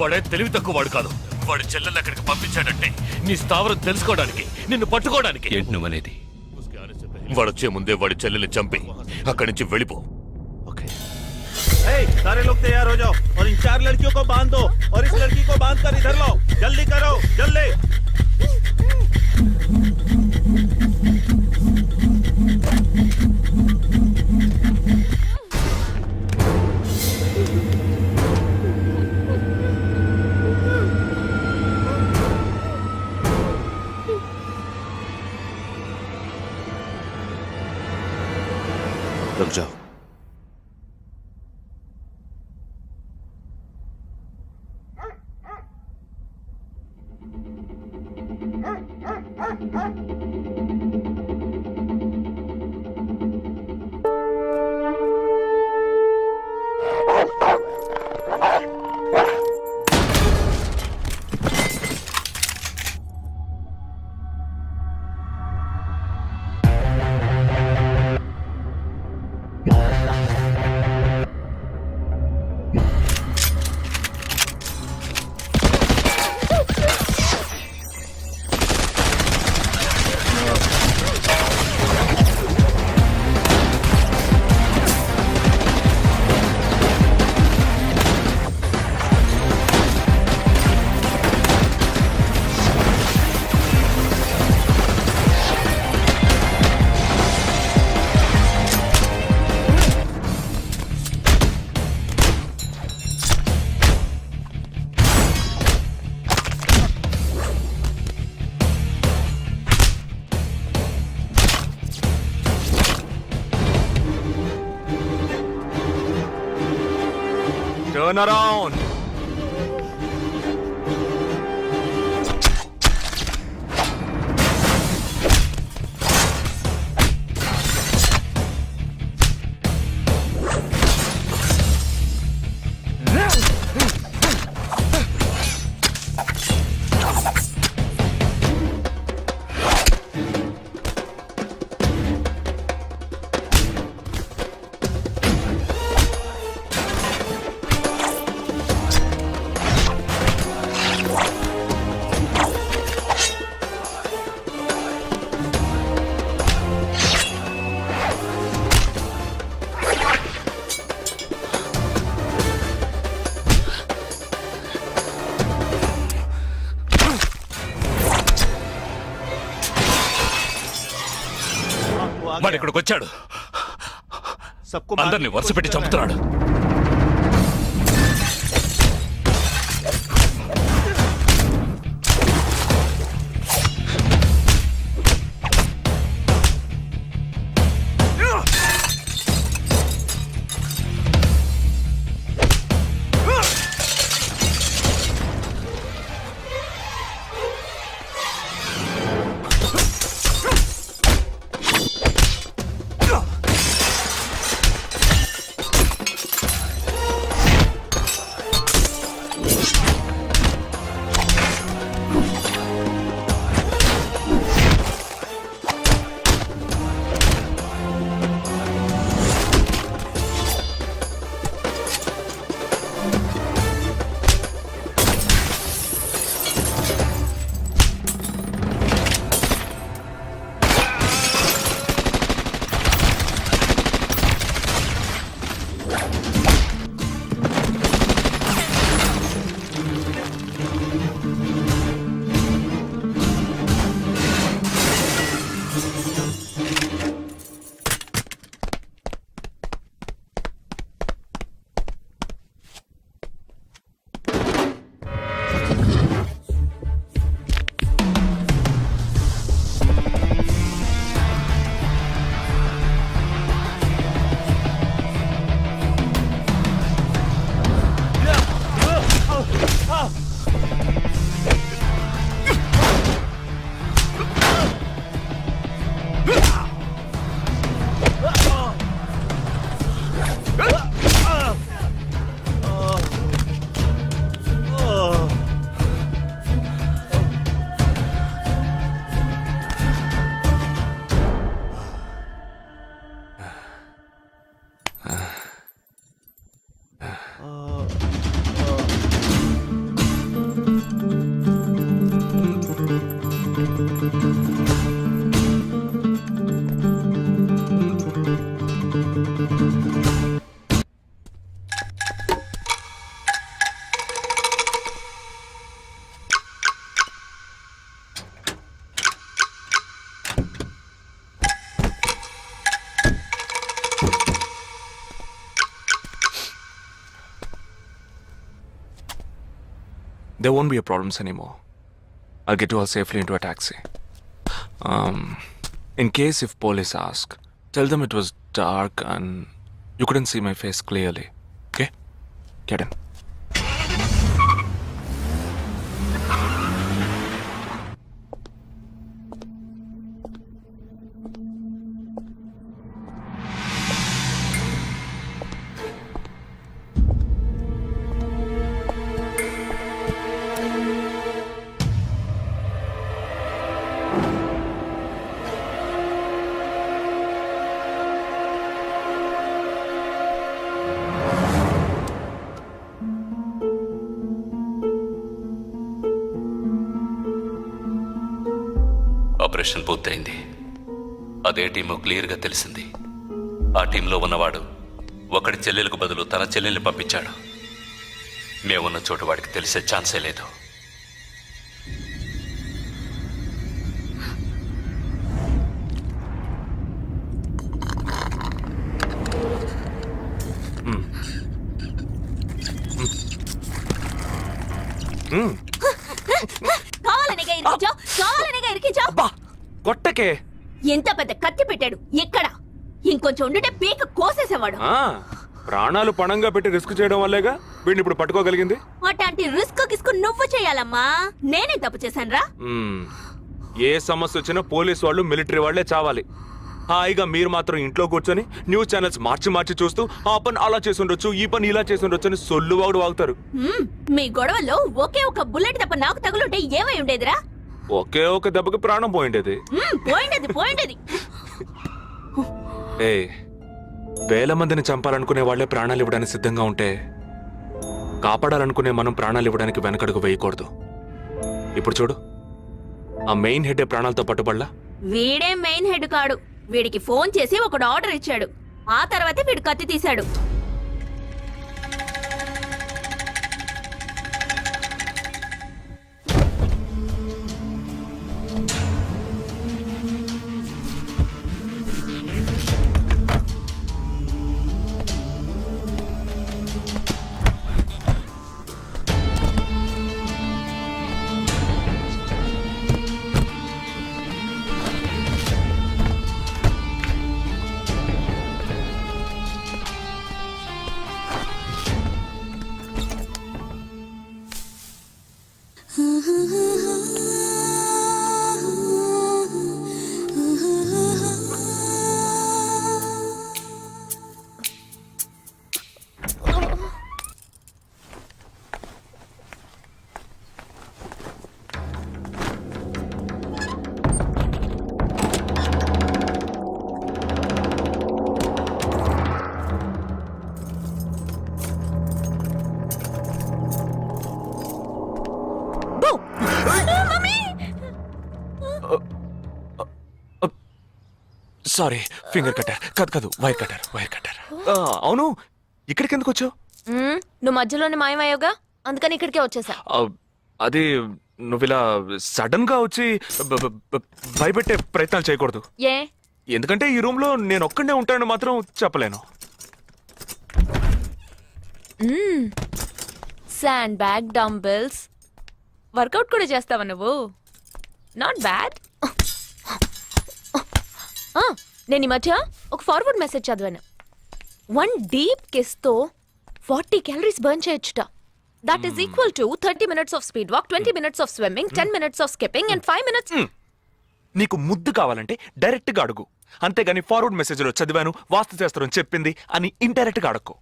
I: వాడే తెలివి తక్కువ వాడు కాదు. వాడి చెల్లెల్ని అక్కడికి పంపించాడంటే నీ స్థావరం తెలుసుకోవడానికి, నిన్ను పట్టుకోవడానికి.
L: ఏంటి నువ్వనేది?
I: వాడొచ్చే ముందే వాడి చెల్లెల్ని చంపి అక్కడి నుంచి వెళ్ళిపో.
K: सारे लोग तैयार हो जाओ और इन 4 लड़कियों को बांध दो और इस लड़की को बांध कर इधर लाओ. जल्दी करो, जल्दी.
O: रुक जाओ।
C: Turn around.
I: వాడు ఇక్కడికి వచ్చాడు, అందరినీ వరుస పెట్టి చంపుతున్నాడు.
C: There won't be a problems anymore. I'll get you all safely into a taxi. In case if police ask, tell them it was dark and you couldn't see my face clearly. Okay? Get in.
L: Operation పూర్తయింది. అదే team క్లియర్గా తెలిసింది. ఆ టీంలో ఉన్నవాడు ఒకడి చెల్లెలకు బదులు తన చెల్లెల్ని పంపించాడు. మేమున్న చోటు వాడికి తెలిసే ఛాన్సే లేదు.
C: కొట్టకే
M: ఎంత పెద్ద కత్తి పెట్టాడు. ఎక్కడ ఇంకొంచెం ఉండుంటే పీక కోసేసేవాడు.
C: ప్రాణాలు పణంగా పెట్టి రిస్క్ చేయడం వల్లేగా వీడిని ఇప్పుడు పట్టుకోగలిగింది.
M: అట్లాంటి రిస్క్ కిస్కు నువ్వు చేయాలమ్మా. నేనే తప్పు చేశానురా.
C: ఏ సమస్య వచ్చినా పోలీస్ వాళ్ళు మిలిటరీ వాళ్లే చావాలి. హాయిగా మీరు మాత్రం ఇంట్లో కూర్చొని న్యూస్ ఛానల్స్ మార్చి చూస్తూ ఆ పని అలా చేసుండొచ్చు, ఈ పని ఇలా చేసుండొచ్చు అని సొల్లు వాగుతారు.
M: మీ గొడవలో ఒకే ఒక బుల్లెట్ తప్ప నాకు తగులుంటే ఏమై ఉండేదిరా?
C: ఒకే ఒక దెబ్బకి ప్రాణం పోయిండేది.
M: పోయిండేది.
C: వేల మందిని చంపాలనుకునే వాళ్లే ప్రాణాలు ఇవ్వడానికి సిద్ధంగా ఉంటే కాపాడాలనుకునే మనం ప్రాణాలు ఇవ్వడానికి వెనకడుగు వేయకూడదు. ఇప్పుడు చూడు, ఆ మెయిన్ హెడ్ ప్రాణాలతో పట్టుబడలా.
M: వీడే మెయిన్ హెడ్ కాడు. వీడికి ఫోన్ చేసి ఒకడు ఆర్డర్ ఇచ్చాడు. ఆ తర్వాతే వీడు కత్తి తీశాడు.
C: సారీ, ఫింగర్ కట్టర్ కాదు వైర్ కట్టర్. అవును, ఇక్కడికి ఎందుకు వచ్చావు?
M: నువ్వు మధ్యలోనే మాయమయ్యోగా, అందుకని ఇక్కడికే వచ్చేసా.
C: అది నువ్వు ఇలా సడన్ గా వచ్చి భయపెట్టే ప్రయత్నాలు చేయకూడదు.
M: ఏ?
C: ఎందుకంటే ఈ రూమ్ లో నేను ఒక్కడే ఉంటానని మాత్రం చెప్పలేను.
M: శాండ్ బ్యాగ్, డంబెల్స్, వర్కౌట్ కూడా చేస్తావా నువ్వు? Not bad. నేను ఈ మధ్య ఒక ఫార్వర్డ్ మెసేజ్ చదివాను. 1 డీప్ కిస్ తో 40 క్యాలరీస్ బర్న్ చేయొచ్చుట. That is equal to 30 minutes of speed walk, 20 minutes of swimming, 10 minutes of skipping and 5 minutes.
C: నీకు ముద్దు కావాలంటే డైరెక్ట్ గా అడుగు, అంతేగాని ఫార్వర్డ్ మెసేజ్ లో చదివాను, వాస్తు శాస్త్రం చెప్పింది అని ఇండైరెక్ట్ గా అడక్కు.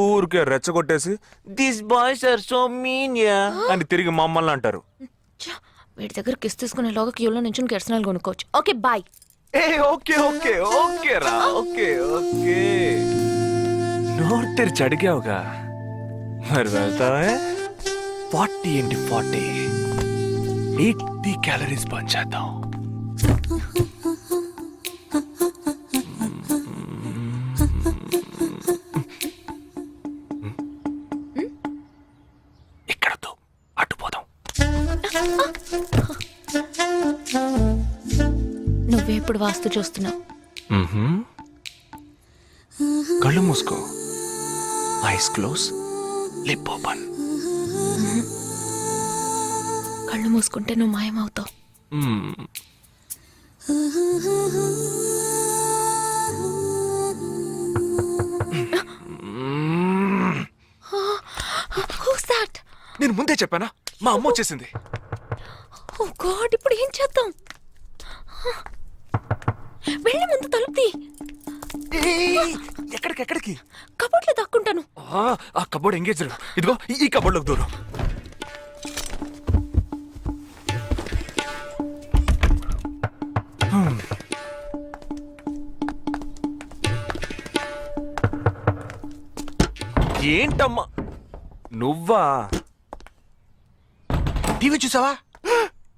C: ఊరికే రెచ్చగొట్టేసి this boys are so mean అని తిరిగి మమ్మల్ని అంటారు.
M: వీడి దగ్గర కిస్ తీసుకునేలోగా క్యూలో నుంచి కెర్సనాలు కొనుక్కోవచ్చు. Okay boy.
C: ఓకే రా, ఓకే. నోరు తెరిచి అడిగావుగా, మరి వెళ్తావే? 40 into 40 80 క్యాలరీస్ బర్న్ చేద్దాం. ఇక్కడతో అటు పోదాం.
M: నువ్వే ఇప్పుడు వాస్తు చూస్తున్నావు.
C: కళ్ళు మూసుకో, ఐస్ క్లోజ్, లిప్ ఓపెన్.
M: కళ్ళు మూసుకుంటే నువ్వు మాయమవుతావు.
C: నేను ముందే చెప్పానా, మా అమ్మ వచ్చేసింది.
M: ఓ గాడ్, ఇప్పుడు ఏం చేద్దాం? వెళ్ళి ముందు తలుపుతి.
C: ఎక్కడికి?
M: కబోర్డ్ లో దాక్కుంటాను.
C: ఆ కబోర్డ్ ఎంగేజ్. ఇదిగో ఈ కబోర్డ్ లోకి దూరం. ఏంటమ్మా నువ్వా?
K: టీవీ చూసావా?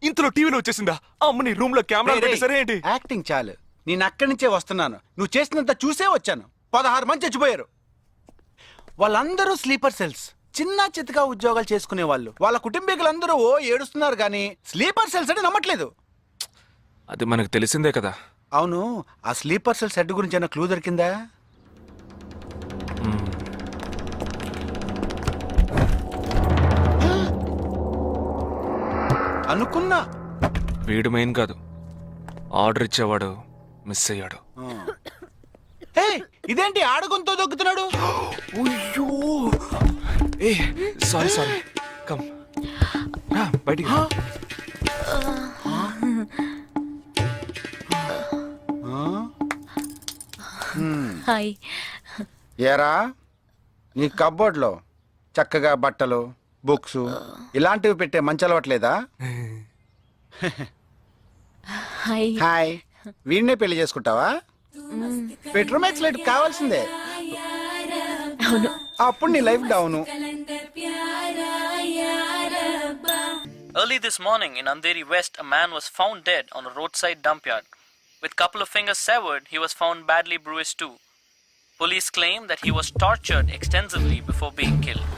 C: ఇంతలో టీవీలో వచ్చేసిందా? అమ్మని రూమ్ లో కెమెరా సరే ఏంటి?
K: యాక్టింగ్ చాలు, నేను అక్కడి నుంచే వస్తున్నాను. నువ్వు చేసినంత చూసే వచ్చాను. 16 మంది చచ్చిపోయారు. వాళ్ళందరూ స్లీపర్ సెల్స్, చిన్న చిత్తగా ఉద్యోగాలు చేసుకునే వాళ్ళు. వాళ్ళ కుటుంబీకులందరూ ఏడుస్తున్నారు కానీ స్లీపర్ సెల్స్ అని నమ్మట్లేదు.
C: అది మనకు తెలిసిందే కదా.
K: అవును, ఆ స్లీపర్ సెల్స్ హెడ్ గురించి ఏమైనా క్లూ దొరికిందా? అనుకున్నా.
C: వీడు మెయిన్ కాదు, ఆర్డర్ ఇచ్చేవాడు మిస్ అయ్యాడు.
K: ఇదేంటి ఆడగొంతో దొక్కుతున్నాడు?
C: సారీ కమ్ బయటికి.
M: హాయ్.
K: ఏరా, నీ కబ్బోర్డ్లో చక్కగా బట్టలు, బుక్స్ ఇలాంటివి పెట్టే మంచి అలవట్లేదా?
M: హాయ్.
K: హాయ్. వీడినే పెళ్లి చేసుకుంటావా? పెట్రోమాక్స్ లైట్ కావాల్సిందే. అప్పుడు నీ life down.
Q: Early this morning in Andheri West, a man was found dead on a roadside dump yard. With couple of fingers severed, he was found badly bruised too. Police claim that he was tortured extensively before being killed.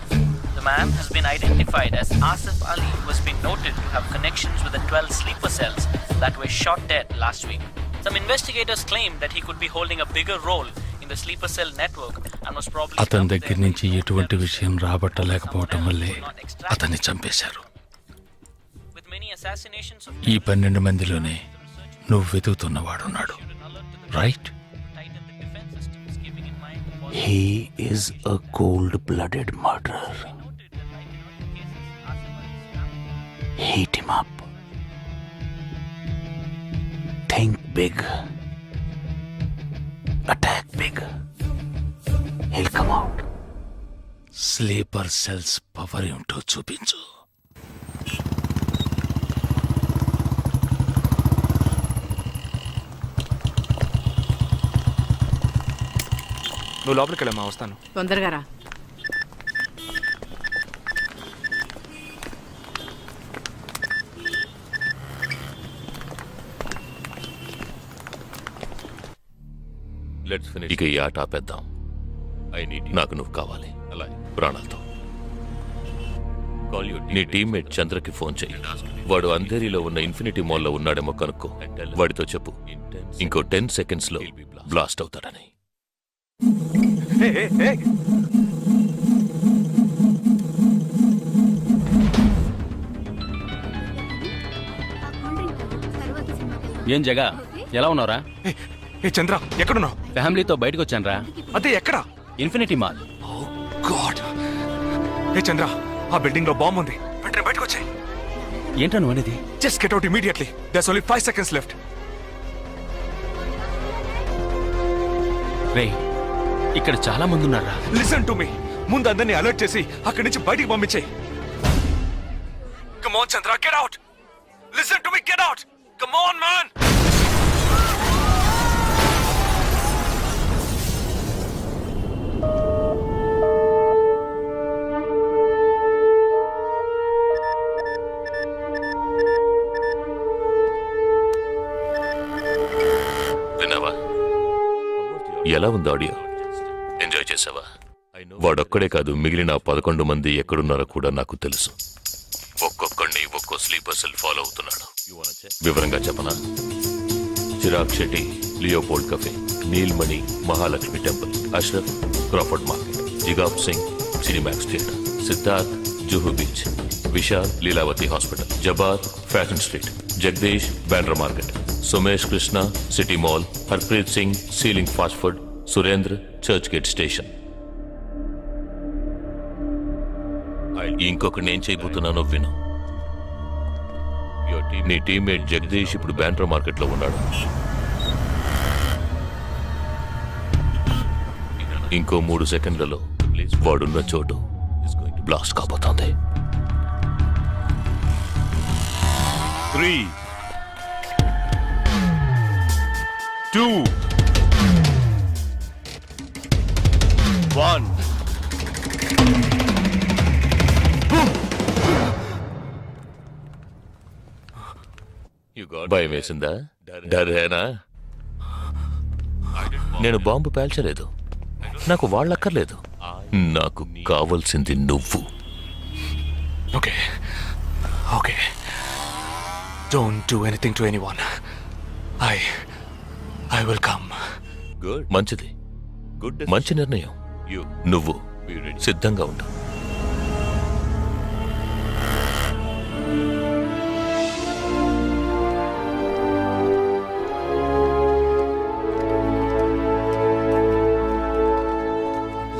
Q: The man has been identified as Asif Ali, who has been noted to have connections with the 12 sleeper cells that were shot dead last week. Some investigators claim that he could be holding a bigger role in the sleeper cell network and was probably
A: అతని దగ్గర నుంచి ఎటువంటి విషయం రాబట్టలేకపోవటం వల్లే అతన్ని చంపేశారు. ఈ 12 మందిలోనే నువ్వు వెతుకుతున్నవాడున్నాడు, right?
I: He is a cold-blooded murderer.
O: heat him up. Think big. Attack big. He'll come out.
I: Sleeper cells power ఏంటో చూపించు.
C: నువ్వు లోపలికి వెళ్ళమ్మా, వస్తాను.
N: తొందరగా రా.
I: ఇక ఈ ఆట ఆపేద్దాం. నాకు నువ్వు కావాలి, అలా ప్రాణాలతో. నీ టీమ్మేట్ చంద్రకి ఫోన్ చెయ్యి. వాడు అంధేరిలో ఉన్న ఇన్ఫినిటీ మాల్లో ఉన్నాడేమో కనుక్కో. వాడితో చెప్పు ఇంకో 10 seconds లో బ్లాస్ట్ అవుతాడని.
P: ఏం జగా, ఎలా ఉన్నావురా?
C: ఏ చంద్ర, ఎక్కడున్నావు?
P: ఫ్యామిలీతో బయటకు వచ్చానురా.
C: అదే ఎక్కడ?
P: Infinity mall.
C: గాడ్. ఏ చంద్ర, ఆ బిల్డింగ్ లో బాంబ్ ఉంది. వెంటనే బయటకు వచ్చాయి.
P: ఏంట్రా నువ్వు అనేది?
C: Just get out immediately. There's only 5 seconds left.
P: రేయ్, ఇక్కడ చాలా మంది ఉన్నారా?
C: Listen to me. ముందు అందరినీ అలర్ట్ చేసి అక్కడి నుంచి బయటికి పంపించేయి. Come on Chandra, get out. Listen to me, get out. Come on man.
I: విన్నావా? ఎలా ఉంది ఆడియో? ఎంజాయ్ చేసావా? వాడొక్కడే కాదు, మిగిలిన 11 మంది ఎక్కడున్నారో కూడా నాకు తెలుసు. ఒక్కొక్కడిని ఒక్కో స్లీపర్ సెల్ ఫాలో అవుతున్నాడు. వివరంగా చెప్పనా? Chirag Shetty, Leopold cafe, Neelmani, Mahalakshmi temple, Ashraf, Crawford market, Jigab Singh, Cinemax theatre, Siddharth, Juhu beach, Vishal, Lilavati hospital, Jabbar, fashion street, Jagdish, Bandra market, Sumesh Krishna, city mall, Harpreet Singh, ceiling fast food, Surendra, Churchgate station. ఇంకొకటి నేను చేయబోతున్నానో విను. నీ టీమ్మేట్ జగదీష్ ఇప్పుడు బ్యాండ్రా మార్కెట్ లో ఉన్నాడు. ఇంకో 3 సెకండ్లలో వాడున్న చోటు బ్లాస్ట్ కాబోతోంది.
L: 3, 2, 1.
I: భయం వేసిందా? డరేనా? నేను బాంబు పేల్చలేదు. నాకు వాళ్ళక్కర్లేదు. నాకు కావాల్సింది నువ్వు.
C: Okay okay, don't do anything to anyone. I will come.
I: మంచిది, మంచి నిర్ణయం. నువ్వు సిద్ధంగా ఉండు.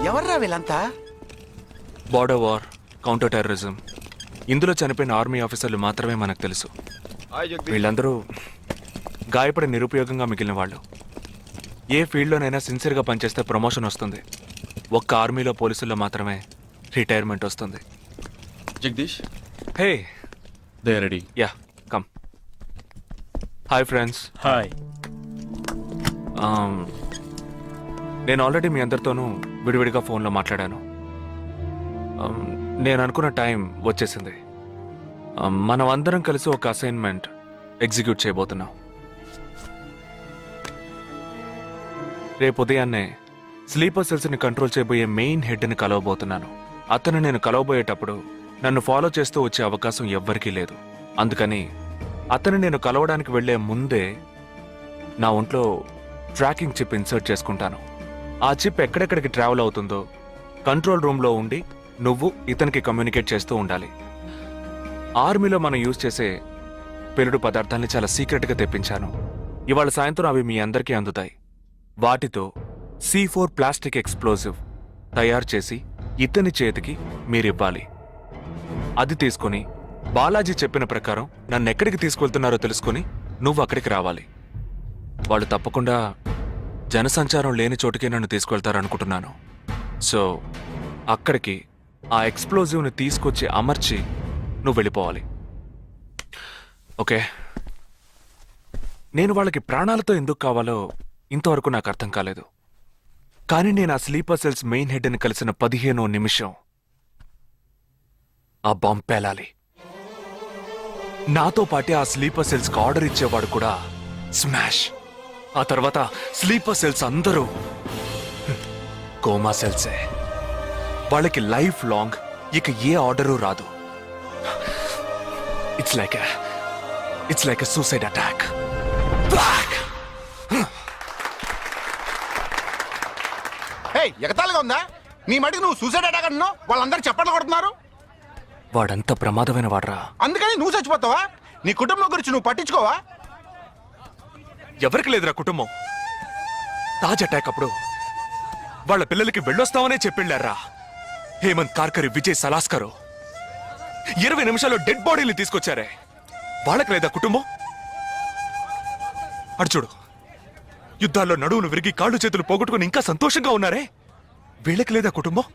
K: ఎవర్రా వీళ్ళంతా?
C: బార్డర్ వార్, కౌంటర్ టెర్రరిజం, ఇందులో చనిపోయిన ఆర్మీ ఆఫీసర్లు మాత్రమే మనకు తెలుసు. వీళ్ళందరూ గాయపడి నిరుపయోగంగా మిగిలిన వాళ్ళు. ఏ ఫీల్డ్లోనైనా సిన్సియర్గా పనిచేస్తే ప్రమోషన్ వస్తుంది. ఒక్క ఆర్మీలో పోలీసుల్లో మాత్రమే రిటైర్మెంట్ వస్తుంది.
P: Jagdish,
C: hey,
P: they ready.
C: Yeah, come. Hi friends.
P: Hi.
C: నేను ఆల్రెడీ మీ అందరితోనూ విడివిడిగా ఫోన్లో మాట్లాడాను. నేను అనుకున్న టైం వచ్చేసింది. మనం అందరం కలిసి ఒక అసైన్మెంట్ ఎగ్జిక్యూట్ చేయబోతున్నాం. రేపు ఉదయాన్నే స్లీపర్ సెల్స్ని కంట్రోల్ చేయబోయే మెయిన్ హెడ్ని కలవబోతున్నాను. అతను నేను కలవబోయేటప్పుడు నన్ను ఫాలో చేస్తూ వచ్చే అవకాశం ఎవ్వరికీ లేదు. అందుకని అతను నేను కలవడానికి వెళ్లే ముందే నా ఒంట్లో ట్రాకింగ్ చిప్ ఇన్సర్ట్ చేసుకుంటాను. ఆ చిప్ ఎక్కడెక్కడికి ట్రావెల్ అవుతుందో కంట్రోల్ రూమ్లో ఉండి నువ్వు ఇతనికి కమ్యూనికేట్ చేస్తూ ఉండాలి. ఆర్మీలో మనం యూజ్ చేసే పెలుడు పదార్థాల్ని చాలా సీక్రెట్గా తెప్పించాను. ఇవాళ సాయంత్రం అవి మీ అందరికీ అందుతాయి. వాటితో C4 ప్లాస్టిక్ ఎక్స్ప్లోజివ్ తయారు చేసి ఇతని చేతికి మీరివ్వాలి. అది తీసుకుని బాలాజీ చెప్పిన ప్రకారం నన్ను ఎక్కడికి తీసుకెళ్తున్నారో తెలుసుకుని నువ్వు అక్కడికి రావాలి. వాళ్ళు తప్పకుండా జనసంచారం లేని చోటుకే నన్ను తీసుకెళ్తారనుకుంటున్నాను. సో అక్కడికి ఆ ఎక్స్ప్లోజివ్ని తీసుకొచ్చి అమర్చి నువ్వు వెళ్ళిపోవాలి. ఓకే? నేను వాళ్ళకి ప్రాణాలతో ఎందుకు కావాలో ఇంతవరకు నాకు అర్థం కాలేదు. కానీ నేను ఆ స్లీపర్ సెల్స్ మెయిన్ హెడ్ని కలిసిన 15వ నిమిషం ఆ బాంబ్ పేలాలి. నాతో పాటే ఆ స్లీపర్ సెల్స్కి ఆర్డర్ ఇచ్చేవాడు కూడా స్మాష్. ఆ తర్వాత స్లీపర్ సెల్స్ అందరూ కోమా సెల్సే. వాళ్ళకి లైఫ్ లాంగ్ ఇక ఏ ఆర్డరు రాదు. It's like a suicide attack.
K: ఎగతాళిగా ఉందా? నీ మటుకు నువ్వు సూసైడ్ అటాక్ అంటున్నావు, వాళ్ళందరూ చప్పట్లు కొడుతున్నారు.
C: వాడంత ప్రమాదమైన వాడ్రా.
K: అందుకని నువ్వు చచ్చిపోతావా? నీ కుటుంబం గురించి నువ్వు పట్టించుకోవా?
C: ఎవరికి లేదురా కుటుంబం. తాజ్ అటాక్ అప్పుడు వాళ్ళ పిల్లలకి వెళ్ళొస్తామనే చెప్పిళ్ళారా. హేమంత్ కార్కరి, విజయ్ సలాస్కరు 20 నిమిషాల్లో డెడ్ బాడీని తీసుకొచ్చారే. వాళ్ళకి లేదా కుటుంబం? అడు చూడు, యుద్ధాల్లో నడువులు విరిగి కాళ్ళు చేతులు పోగొట్టుకుని ఇంకా సంతోషంగా ఉన్నారే. వీళ్ళకి లేదా కుటుంబం?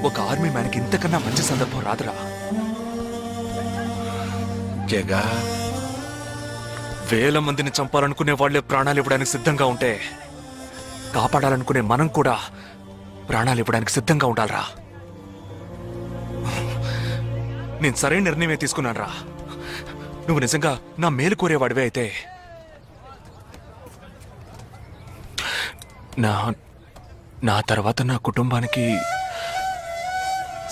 C: ఒక ఆర్మీ మ్యాన్కి ఇంతకన్నా మంచి సందర్భం రాదురా.
K: జగా,
C: వేల మందిని చంపాలనుకునే వాళ్లే ప్రాణాలు ఇవ్వడానికి సిద్ధంగా ఉంటే కాపాడాలనుకునే మనం కూడా ప్రాణాలు ఇవ్వడానికి సిద్ధంగా ఉండాలరా. నేను సరైన నిర్ణయమే తీసుకున్నాను రా. నువ్వు నిజంగా నా మేలు కోరేవాడివే అయితే నా తర్వాత నా కుటుంబానికి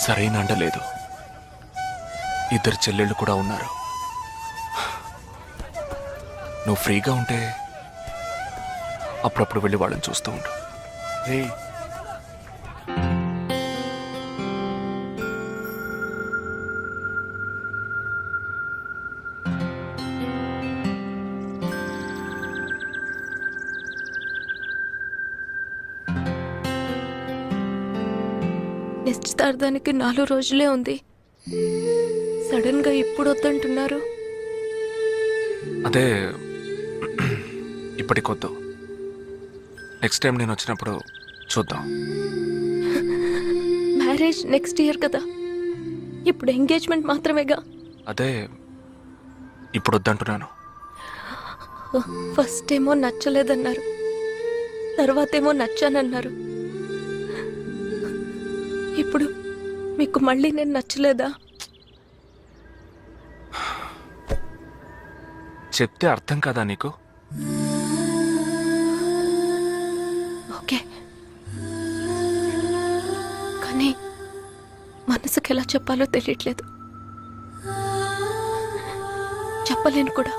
C: సరైన అండ లేదు. 2 చెల్లెళ్ళు కూడా ఉన్నారు. నువ్వు ఫ్రీగా ఉంటే అప్పుడప్పుడు వెళ్ళి వాళ్ళని చూస్తూ ఉండు.
M: నిశ్చితార్థానికి 4 రోజులే ఉంది. సడన్ గా ఇప్పుడు వద్దంటున్నారు.
C: అదే ఇప్పటికొద్దు. నెక్స్ట్ టైం నేను వచ్చినప్పుడు చూద్దాం.
M: మ్యారేజ్ నెక్స్ట్ ఇయర్ కదా, ఇప్పుడు ఎంగేజ్మెంట్ మాత్రమేగా.
C: అదే ఇప్పుడు వద్దంటున్నాను.
M: ఫస్ట్ ఏమో నచ్చలేదన్నారు, తర్వాతేమో నచ్చానన్నారు. ఇప్పుడు మీకు మళ్ళీ నేను నచ్చలేదా?
C: చెప్తే అర్థం కాదా నీకు?
M: ఓకే, కానీ మనసుకి ఎలా చెప్పాలో తెలియట్లేదు. చెప్పలేను కూడా.